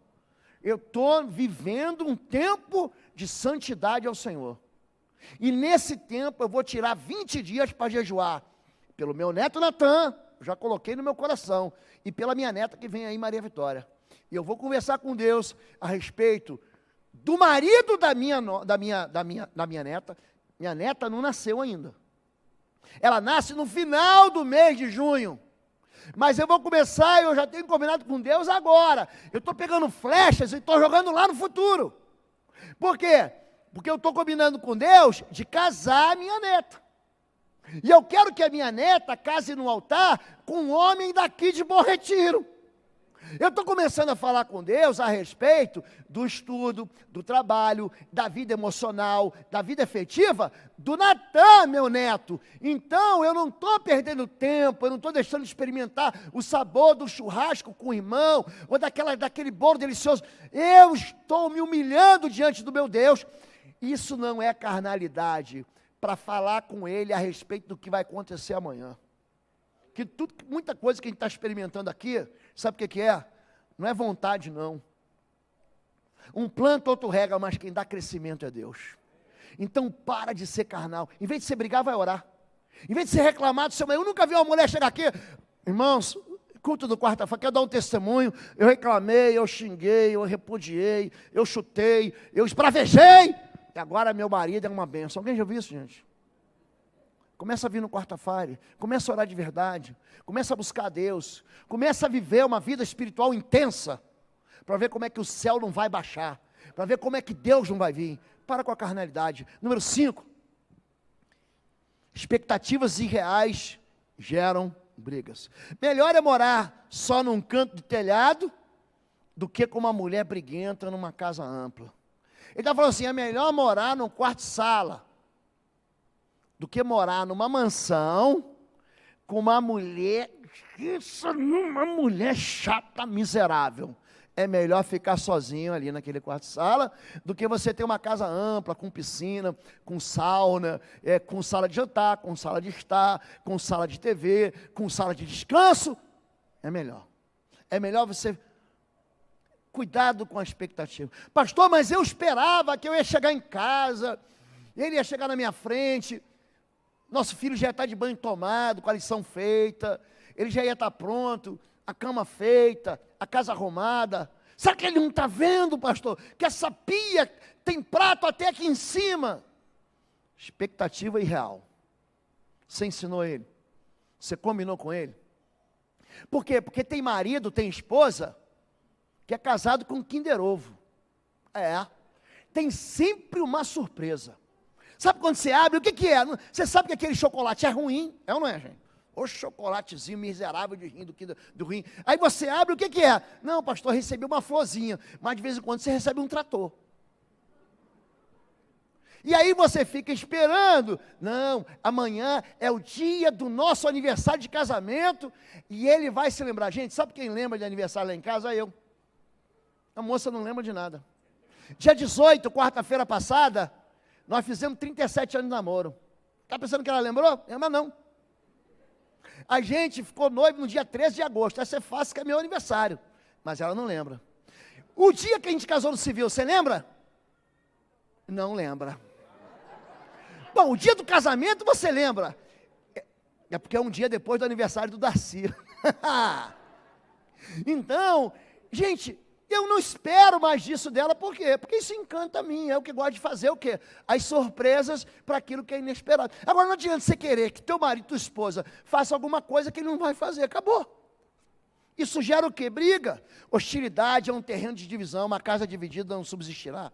Eu estou vivendo um tempo de santidade ao Senhor. E nesse tempo eu vou tirar 20 dias para jejuar. Pelo meu neto Natan, já coloquei no meu coração. E pela minha neta que vem aí, Maria Vitória. E eu vou conversar com Deus a respeito do marido da minha neta. Minha neta não nasceu ainda. Ela nasce no final do mês de junho. Mas eu vou começar, eu já tenho combinado com Deus agora. Eu estou pegando flechas e estou jogando lá no futuro. Por quê? Porque eu estou combinando com Deus de casar a minha neta. E eu quero que a minha neta case no altar com um homem daqui de Bom Retiro. Eu estou começando a falar com Deus a respeito do estudo, do trabalho, da vida emocional, da vida afetiva, do Natan, meu neto. Então, eu não estou perdendo tempo, eu não estou deixando de experimentar o sabor do churrasco com o irmão, ou daquele bolo delicioso. Eu estou me humilhando diante do meu Deus. Isso não é carnalidade, para falar com Ele a respeito do que vai acontecer amanhã. Que muita coisa que a gente está experimentando aqui, sabe o que é? Não é vontade, não. Um planta, outro rega, mas quem dá crescimento é Deus. Então para de ser carnal. Em vez de você brigar, vai orar. Em vez de você reclamar do seu marido, eu nunca vi uma mulher chegar aqui, irmãos, Culto do quarta-feira, quero dar um testemunho. Eu reclamei, eu xinguei, eu repudiei, eu chutei, eu espravejei. E agora meu marido é uma bênção. Alguém já viu isso, gente? Começa a vir no quarta-feira, começa a orar de verdade, começa a buscar a Deus, começa a viver uma vida espiritual intensa, para ver como é que o céu não vai baixar, para ver como é que Deus não vai vir. Para com a carnalidade. Número 5. Expectativas irreais geram brigas. Melhor é morar só num canto de telhado do que com uma mulher briguenta numa casa ampla. Ele está falando assim, é melhor morar num quarto-sala do que morar numa mansão com uma mulher chata, miserável. É melhor ficar sozinho ali naquele quarto-sala do que você ter uma casa ampla, com piscina, com sauna, com sala de jantar, com sala de estar, com sala de TV, com sala de descanso. É melhor. É melhor você... Cuidado com a expectativa. Pastor, mas eu esperava que eu ia chegar em casa, ele ia chegar na minha frente, nosso filho já ia estar de banho tomado, com a lição feita, ele já ia estar pronto, a cama feita, a casa arrumada. Será que ele não está vendo, pastor, que essa pia tem prato até aqui em cima? Expectativa irreal. Você ensinou ele, você combinou com ele. Por quê? Porque tem marido, tem esposa que é casado com um Kinder Ovo. Tem sempre uma surpresa. Sabe quando você abre, o que é? Você sabe que aquele chocolate é ruim, é ou não é, gente? O chocolatezinho miserável de rim, do rim. Aí você abre, o que é? Não, pastor, recebi uma florzinha, mas de vez em quando você recebe um trator. E aí você fica esperando. Não, amanhã é o dia do nosso aniversário de casamento, e ele vai se lembrar. Gente, sabe quem lembra de aniversário lá em casa? Eu. A moça não lembra de nada. Dia 18, quarta-feira passada, nós fizemos 37 anos de namoro. Está pensando que ela lembrou? Lembra não. A gente ficou noivo no dia 13 de agosto. Essa é fácil, que é meu aniversário. Mas ela não lembra. O dia que a gente casou no civil, você lembra? Não lembra. Bom, o dia do casamento você lembra. É porque é um dia depois do aniversário do Darcy. Então, gente... Eu não espero mais disso dela, por quê? Porque isso encanta a mim, é o que gosto de fazer, o quê? As surpresas para aquilo que é inesperado. Agora não adianta você querer que teu marido, tua esposa, faça alguma coisa que ele não vai fazer, acabou. Isso gera o quê? Briga. Hostilidade é um terreno de divisão, uma casa dividida não subsistirá.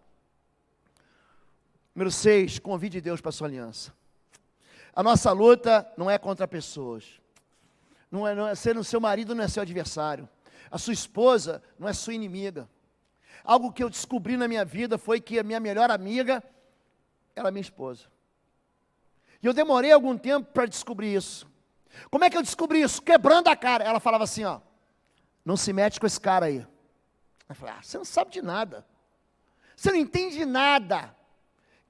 Número 6, convide Deus para a sua aliança. A nossa luta não é contra pessoas. Não é ser o seu marido, não é seu adversário. A sua esposa não é sua inimiga. Algo que eu descobri na minha vida foi que a minha melhor amiga era minha esposa. E eu demorei algum tempo para descobrir isso. Como é que eu descobri isso? Quebrando a cara. Ela falava assim, ó, não se mete com esse cara aí. Eu falei, você não sabe de nada. Você não entende de nada.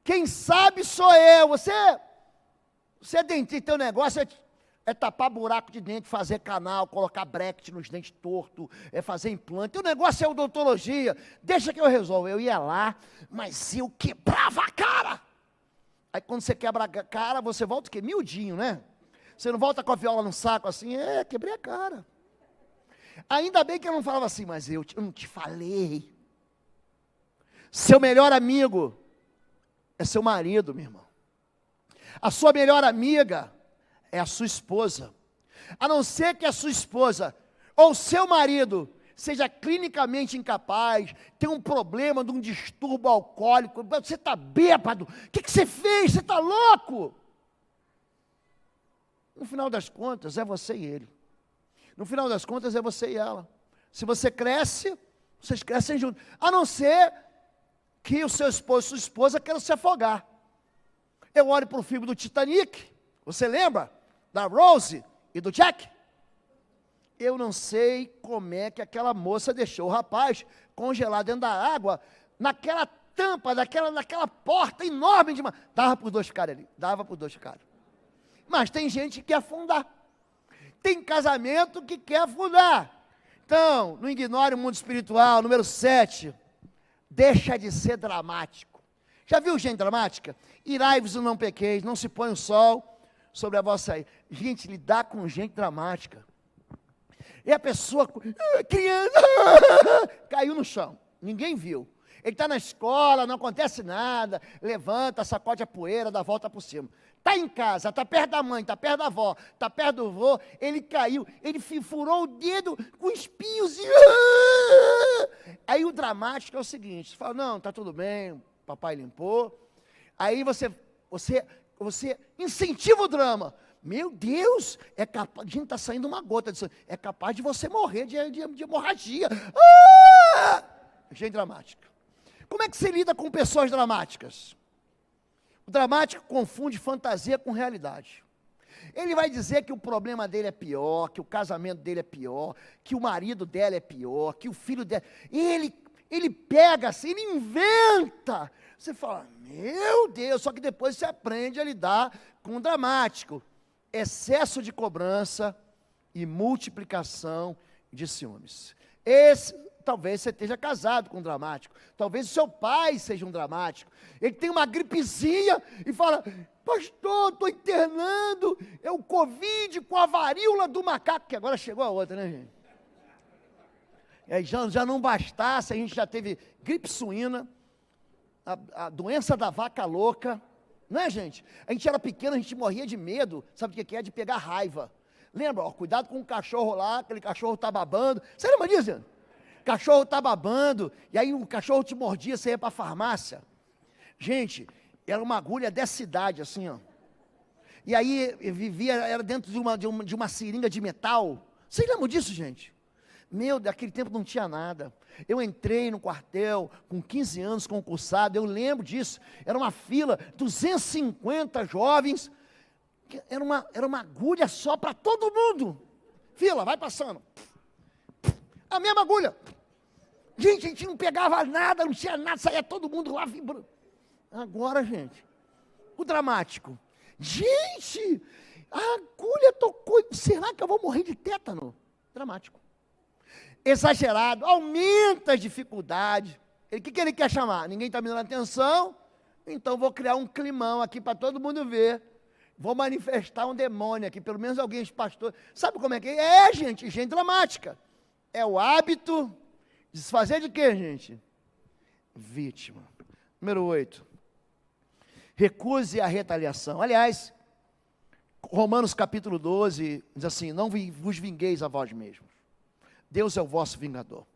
Quem sabe sou eu. Você é dentista, teu negócio é tapar buraco de dente, fazer canal, colocar bracket nos dentes tortos, fazer implante. O negócio é odontologia. Deixa que eu resolvo. Eu ia lá, mas eu quebrava a cara. Aí quando você quebra a cara, você volta o quê? Miudinho, né? Você não volta com a viola no saco assim, quebrei a cara. Ainda bem que eu não falava assim, mas eu não te falei. Seu melhor amigo é seu marido, meu irmão. A sua melhor amiga é a sua esposa. A não ser que a sua esposa ou seu marido seja clinicamente incapaz, tem um problema de um distúrbio alcoólico, você está bêbado, o que você fez? Você está louco? No final das contas, é você e ele. No final das contas, é você e ela. Se você cresce, vocês crescem juntos. A não ser que o seu esposo e sua esposa queiram se afogar. Eu olho para o filme do Titanic, você lembra? Da Rose e do Jack. Eu não sei como é que aquela moça deixou o rapaz congelado dentro da água, naquela tampa, naquela porta enorme de... Dava para os dois ficarem ali, dava para os dois ficarem. Mas tem gente que quer afundar. Tem casamento que quer afundar. Então, não ignore o mundo espiritual. Número 7, deixa de ser dramático. Já viu gente dramática? Irai-vos e não pequeis, não se põe o sol sobre a vossa... Gente, lidar com gente dramática. E a pessoa, criança, caiu no chão. Ninguém viu. Ele está na escola, não acontece nada, levanta, sacode a poeira, dá a volta por cima. Está em casa, está perto da mãe, está perto da avó, está perto do vô, ele caiu, ele furou o dedo com espinhos e... Aí o dramático é o seguinte, você fala, não, está tudo bem, papai limpou. Aí você incentiva o drama. Meu Deus, é capaz, gente, está saindo uma gota de sangue, é capaz de você morrer de hemorragia. Gente dramática. Como é que você lida com pessoas dramáticas? O dramático confunde fantasia com realidade. Ele vai dizer que o problema dele é pior, que o casamento dele é pior, que o marido dela é pior, que o filho dela... Ele pega assim, ele inventa. Você fala, meu Deus, só que depois você aprende a lidar com o dramático. Excesso de cobrança e multiplicação de ciúmes. Talvez você esteja casado com um dramático. Talvez o seu pai seja um dramático. Ele tem uma gripezinha e fala, pastor, estou internando, é o Covid com a varíola do macaco, que agora chegou a outra, né, gente? E aí já não bastasse, a gente já teve gripe suína, a doença da vaca louca, não é, gente? A gente era pequeno, a gente morria de medo, sabe o que é? De pegar raiva. Lembra, ó, cuidado com o cachorro lá, aquele cachorro está babando. Você lembra disso? Cachorro está babando, e aí o cachorro te mordia, você ia para a farmácia. Gente, era uma agulha dessa idade, assim, ó. E aí era dentro de uma seringa de metal. Vocês lembram disso, gente? Meu, daquele tempo não tinha nada. Eu entrei no quartel com 15 anos, concursado, eu lembro disso. Era uma fila, 250 jovens, era uma agulha só para todo mundo. Fila, vai passando. A mesma agulha. Gente, a gente não pegava nada, não tinha nada, saía todo mundo lá vibrando. Agora, gente, o dramático. Gente, a agulha tocou, será que eu vou morrer de tétano? Dramático. Exagerado, aumenta as dificuldades. O que ele quer chamar? Ninguém está me dando atenção, então vou criar um climão aqui para todo mundo ver. Vou manifestar um demônio aqui, pelo menos alguém, pastor. Sabe como é que é? É, gente dramática. É o hábito de se fazer de quê, gente? Vítima. Número 8. Recuse a retaliação. Aliás, Romanos capítulo 12 diz assim, não vos vingueis a vós mesmos. Deus é o vosso vingador.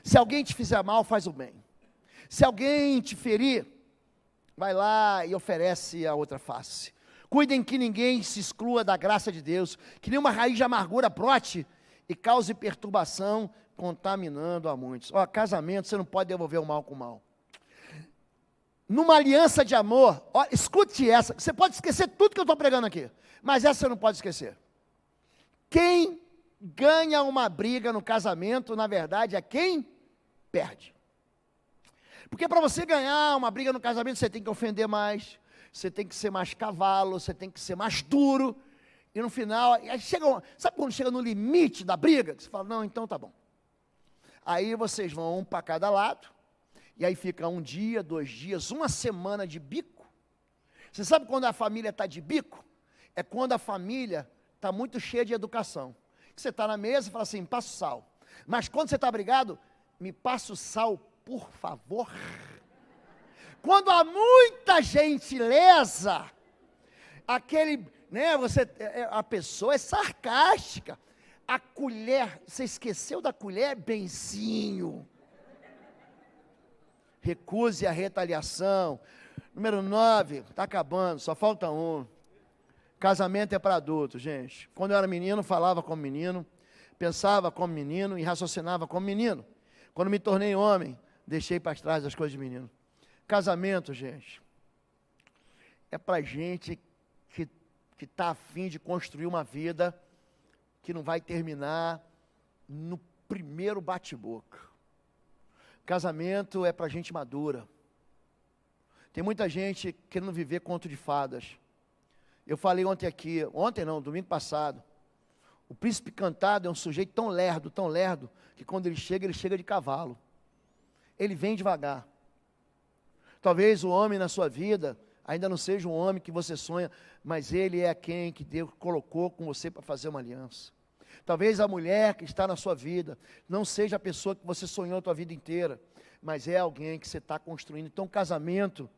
Se alguém te fizer mal, faz o bem. Se alguém te ferir, vai lá e oferece a outra face. Cuidem que ninguém se exclua da graça de Deus, que nenhuma raiz de amargura brote e cause perturbação, contaminando a muitos. Ó, casamento, você não pode devolver o mal com o mal. Numa aliança de amor, ó, escute essa, você pode esquecer tudo que eu estou pregando aqui, mas essa você não pode esquecer. Quem ganha uma briga no casamento, na verdade, é quem perde. Porque para você ganhar uma briga no casamento, você tem que ofender mais, você tem que ser mais cavalo, você tem que ser mais duro, e no final, aí sabe quando chega no limite da briga? Você fala, não, então tá bom. Aí vocês vão um para cada lado, e aí fica um dia, 2 dias, uma semana de bico. Você sabe quando a família está de bico? É quando a família está muito cheia de educação. Você está na mesa e fala assim, passa o sal. Mas quando você está brigado, me passa o sal, por favor. Quando há muita gentileza, a pessoa é sarcástica. A colher, você esqueceu da colher? Benzinho. Recuse a retaliação. Número 9, está acabando, só falta um. Casamento é para adultos, gente. Quando eu era menino, falava como menino, pensava como menino e raciocinava como menino. Quando me tornei homem, deixei para trás as coisas de menino. Casamento, gente, é para gente que está a fim de construir uma vida que não vai terminar no primeiro bate-boca. Casamento é para gente madura. Tem muita gente querendo viver conto de fadas. Eu falei domingo passado, o príncipe cantado é um sujeito tão lerdo, que quando ele chega de cavalo. Ele vem devagar. Talvez o homem na sua vida ainda não seja um homem que você sonha, mas ele é quem que Deus colocou com você para fazer uma aliança. Talvez a mulher que está na sua vida não seja a pessoa que você sonhou a tua vida inteira, mas é alguém que você está construindo. Então, casamento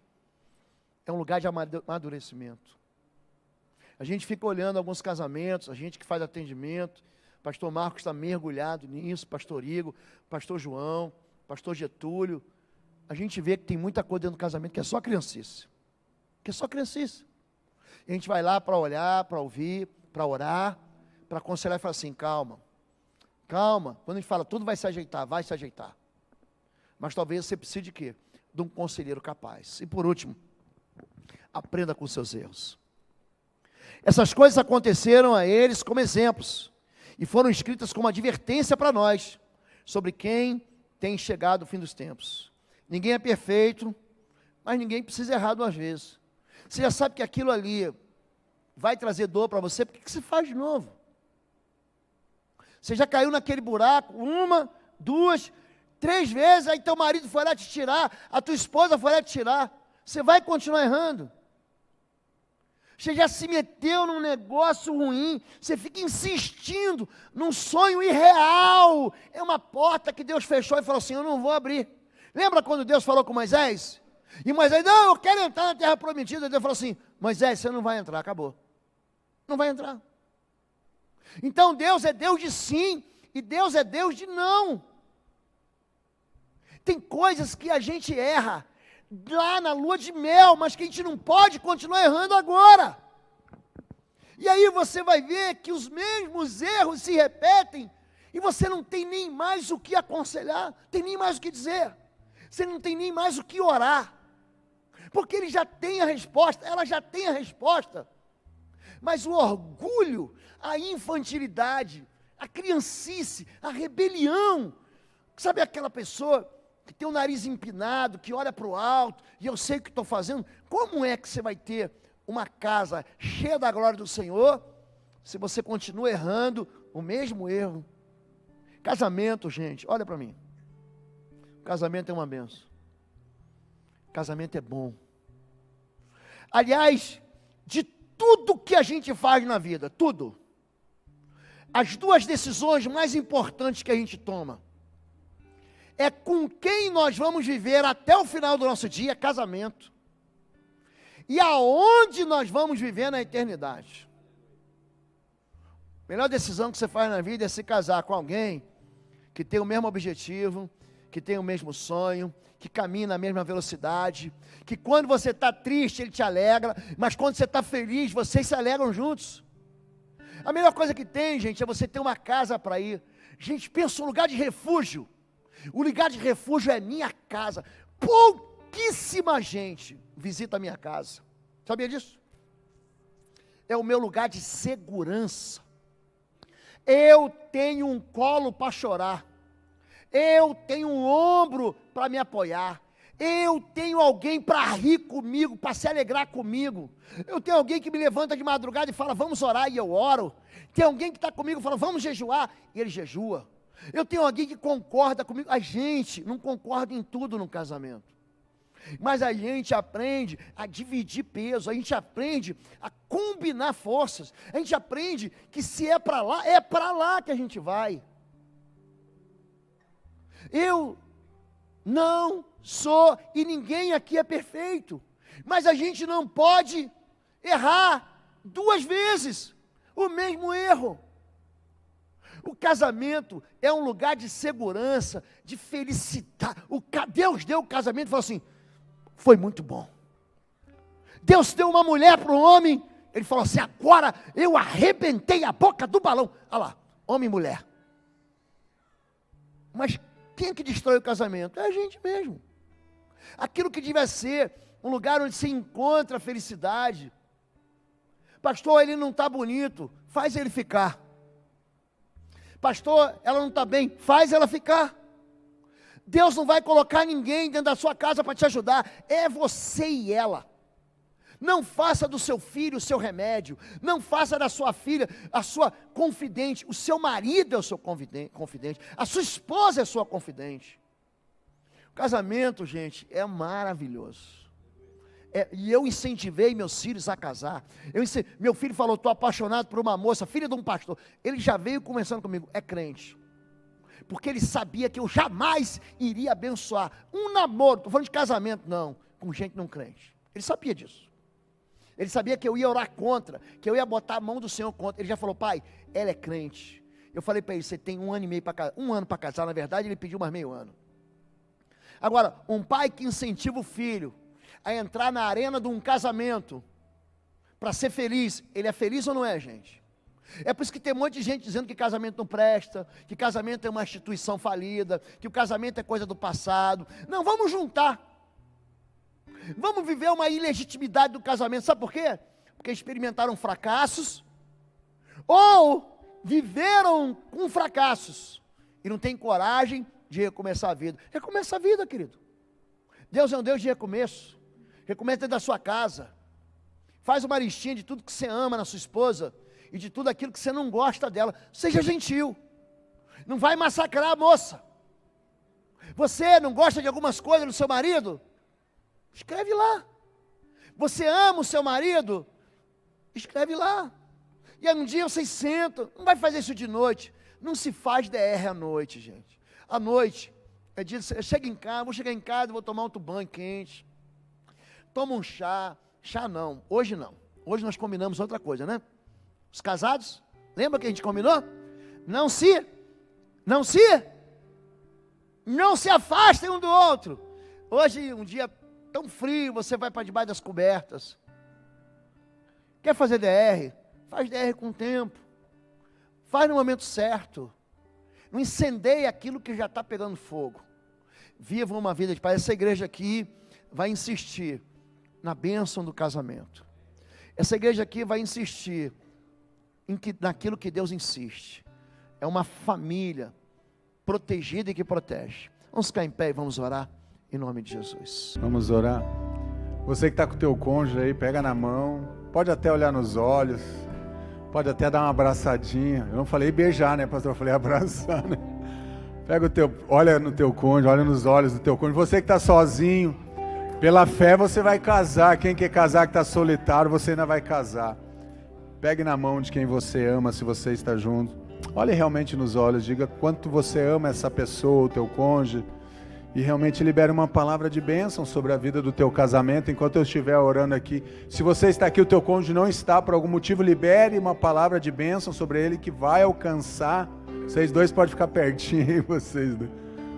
é um lugar de amadurecimento. A gente fica olhando alguns casamentos, a gente que faz atendimento, pastor Marcos está mergulhado nisso, pastor Igor, pastor João, pastor Getúlio. A gente vê que tem muita coisa dentro do casamento que é só criancice. Que é só criancice. E a gente vai lá para olhar, para ouvir, para orar, para aconselhar e falar assim, calma, calma. Quando a gente fala, tudo vai se ajeitar, vai se ajeitar. Mas talvez você precise de quê? De um conselheiro capaz. E por último, aprenda com seus erros. Essas coisas aconteceram a eles como exemplos, e foram escritas como advertência para nós, sobre quem tem chegado o fim dos tempos. Ninguém é perfeito, mas ninguém precisa errar duas vezes. Você já sabe que aquilo ali vai trazer dor para você, por que você faz de novo? Você já caiu naquele buraco, 1, 2, 3 vezes, aí teu marido foi lá te tirar, a tua esposa foi lá te tirar, você vai continuar errando. Você já se meteu num negócio ruim, você fica insistindo num sonho irreal, é uma porta que Deus fechou e falou assim, eu não vou abrir. Lembra quando Deus falou com Moisés? E Moisés, não, eu quero entrar na terra prometida. Deus falou assim, Moisés, você não vai entrar, acabou. Não vai entrar. Então Deus é Deus de sim, e Deus é Deus de não. Tem coisas que a gente erra lá na lua de mel, mas que a gente não pode continuar errando agora. E aí você vai ver que os mesmos erros se repetem, e você não tem nem mais o que aconselhar, tem nem mais o que dizer, você não tem nem mais o que orar, porque ele já tem a resposta, ela já tem a resposta, mas o orgulho, a infantilidade, a criancice, a rebelião, sabe aquela pessoa que tem o nariz empinado, que olha para o alto, e eu sei o que estou fazendo, como é que você vai ter uma casa cheia da glória do Senhor, se você continua errando o mesmo erro? Casamento, gente, olha para mim, casamento é uma benção, casamento é bom, aliás, de tudo que a gente faz na vida, tudo, as duas decisões mais importantes que a gente toma, é com quem nós vamos viver até o final do nosso dia, casamento. E aonde nós vamos viver na eternidade. A melhor decisão que você faz na vida é se casar com alguém que tem o mesmo objetivo, que tem o mesmo sonho, que caminha na mesma velocidade, que quando você está triste ele te alegra, mas quando você está feliz vocês se alegram juntos. A melhor coisa que tem, gente, é você ter uma casa para ir. Gente, pensa um lugar de refúgio. O lugar de refúgio é minha casa. Pouquíssima gente visita a minha casa. Sabia disso? É o meu lugar de segurança. Eu tenho um colo para chorar. Eu tenho um ombro para me apoiar. Eu tenho alguém para rir comigo, para se alegrar comigo. Eu tenho alguém que me levanta de madrugada e fala, vamos orar, e eu oro. Tem alguém que está comigo e fala, vamos jejuar, e ele jejua. Eu tenho alguém que concorda comigo. A gente não concorda em tudo no casamento, mas a gente aprende a dividir peso, a gente aprende a combinar forças, a gente aprende que se é para lá que a gente vai. Eu não sou, e ninguém aqui é perfeito, mas a gente não pode errar 2 vezes o mesmo erro. O casamento é um lugar de segurança, de felicidade. Deus deu o casamento e falou assim, foi muito bom. Deus deu uma mulher para o homem, ele falou assim, agora eu arrebentei a boca do balão. Olha lá, homem e mulher. Mas quem é que destrói o casamento? É a gente mesmo. Aquilo que devia ser um lugar onde se encontra a felicidade. Pastor, ele não está bonito, faz ele ficar. Pastor, ela não está bem, faz ela ficar. Deus não vai colocar ninguém dentro da sua casa para te ajudar, é você e ela. Não faça do seu filho o seu remédio, não faça da sua filha a sua confidente, o seu marido é o seu confidente, a sua esposa é a sua confidente. O casamento, gente, é maravilhoso, E eu incentivei meus filhos a casar. Meu filho falou, estou apaixonado por uma moça, filha de um pastor. Ele já veio conversando comigo, é crente. Porque ele sabia que eu jamais iria abençoar um namoro, estou falando de casamento, não, com gente não crente. Ele sabia disso. Ele sabia que eu ia orar contra, que eu ia botar a mão do Senhor contra. Ele já falou, pai, ela é crente. Eu falei para ele, você tem 1 ano e meio para casar, 1 ano para casar, na verdade ele pediu mais meio ano. Agora, um pai que incentiva o filho a entrar na arena de um casamento, para ser feliz, ele é feliz ou não é, gente? É por isso que tem um monte de gente dizendo que casamento não presta, que casamento é uma instituição falida, que o casamento é coisa do passado. Não, vamos juntar. Vamos viver uma ilegitimidade do casamento, sabe por quê? Porque experimentaram fracassos, ou viveram com fracassos, e não tem coragem de recomeçar a vida. Recomeça a vida, querido. Deus é um Deus de recomeço. Recomeça dentro da sua casa. Faz uma listinha de tudo que você ama na sua esposa, e de tudo aquilo que você não gosta dela. Seja gentil. Não vai massacrar a moça. Você não gosta de algumas coisas do seu marido? Escreve lá. Você ama o seu marido? Escreve lá. E aí um dia vocês sentam. Não vai fazer isso de noite. Não se faz DR à noite, gente. À noite, é dia, chega em casa, vou chegar em casa, vou tomar outro banho quente. Toma um chá. Chá não, hoje não. Hoje nós combinamos outra coisa, né? Os casados, lembra que a gente combinou? Não se afastem um do outro. Hoje, um dia tão frio, você vai para debaixo das cobertas. Quer fazer DR? Faz DR com o tempo. Faz no momento certo. Não incendeie aquilo que já está pegando fogo. Viva uma vida de paz. Essa igreja aqui vai insistir na bênção do casamento. Essa igreja aqui vai insistir naquilo que Deus insiste. É uma família protegida e que protege. Vamos ficar em pé e vamos orar em nome de Jesus. Vamos orar. Você que está com o teu cônjuge aí, pega na mão. Pode até olhar nos olhos. Pode até dar uma abraçadinha. Eu não falei beijar, né, pastor? Eu falei abraçar, né? Olha no teu cônjuge, olha nos olhos do teu cônjuge. Você que está sozinho, pela fé você vai casar. Quem quer casar que está solitário, você ainda vai casar. Pegue na mão de quem você ama, se você está junto. Olhe realmente nos olhos, diga quanto você ama essa pessoa, o teu cônjuge, e realmente libere uma palavra de bênção sobre a vida do teu casamento, enquanto eu estiver orando aqui. Se você está aqui, o teu cônjuge não está, por algum motivo, libere uma palavra de bênção sobre ele, que vai alcançar. Vocês dois podem ficar pertinho, vocês dois.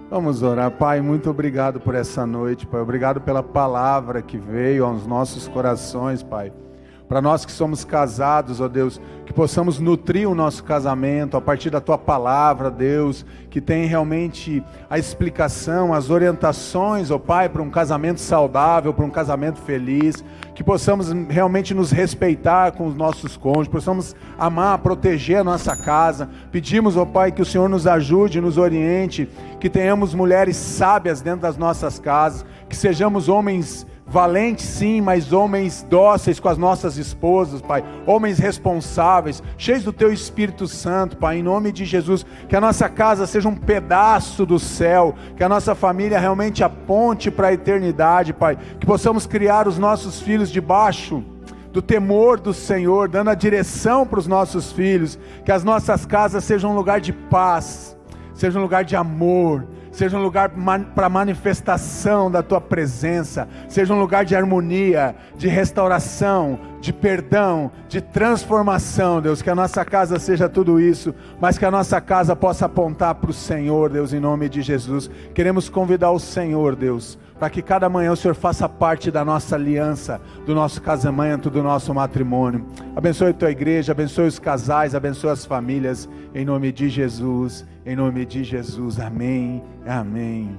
Vamos orar. Pai, muito obrigado por essa noite, Pai. Obrigado pela palavra que veio aos nossos corações, Pai. Para nós que somos casados, ó Deus, que possamos nutrir o nosso casamento a partir da Tua palavra, Deus, que tem realmente a explicação, as orientações, ó Pai, para um casamento saudável, para um casamento feliz, que possamos realmente nos respeitar com os nossos cônjuges, possamos amar, proteger a nossa casa. Pedimos, ó Pai, que o Senhor nos ajude, nos oriente, que tenhamos mulheres sábias dentro das nossas casas, que sejamos homens valentes sim, mas homens dóceis com as nossas esposas, Pai, homens responsáveis, cheios do Teu Espírito Santo, Pai, em nome de Jesus, que a nossa casa seja um pedaço do céu, que a nossa família realmente aponte para a eternidade, Pai, que possamos criar os nossos filhos debaixo do temor do Senhor, dando a direção para os nossos filhos, que as nossas casas sejam um lugar de paz, seja um lugar de amor, seja um lugar para manifestação da Tua presença, seja um lugar de harmonia, de restauração, de perdão, de transformação, Deus, que a nossa casa seja tudo isso, mas que a nossa casa possa apontar para o Senhor, Deus, em nome de Jesus. Queremos convidar o Senhor, Deus, para que cada manhã o Senhor faça parte da nossa aliança, do nosso casamento, do nosso matrimônio. Abençoe a Tua igreja, abençoe os casais, abençoe as famílias, em nome de Jesus, amém, amém.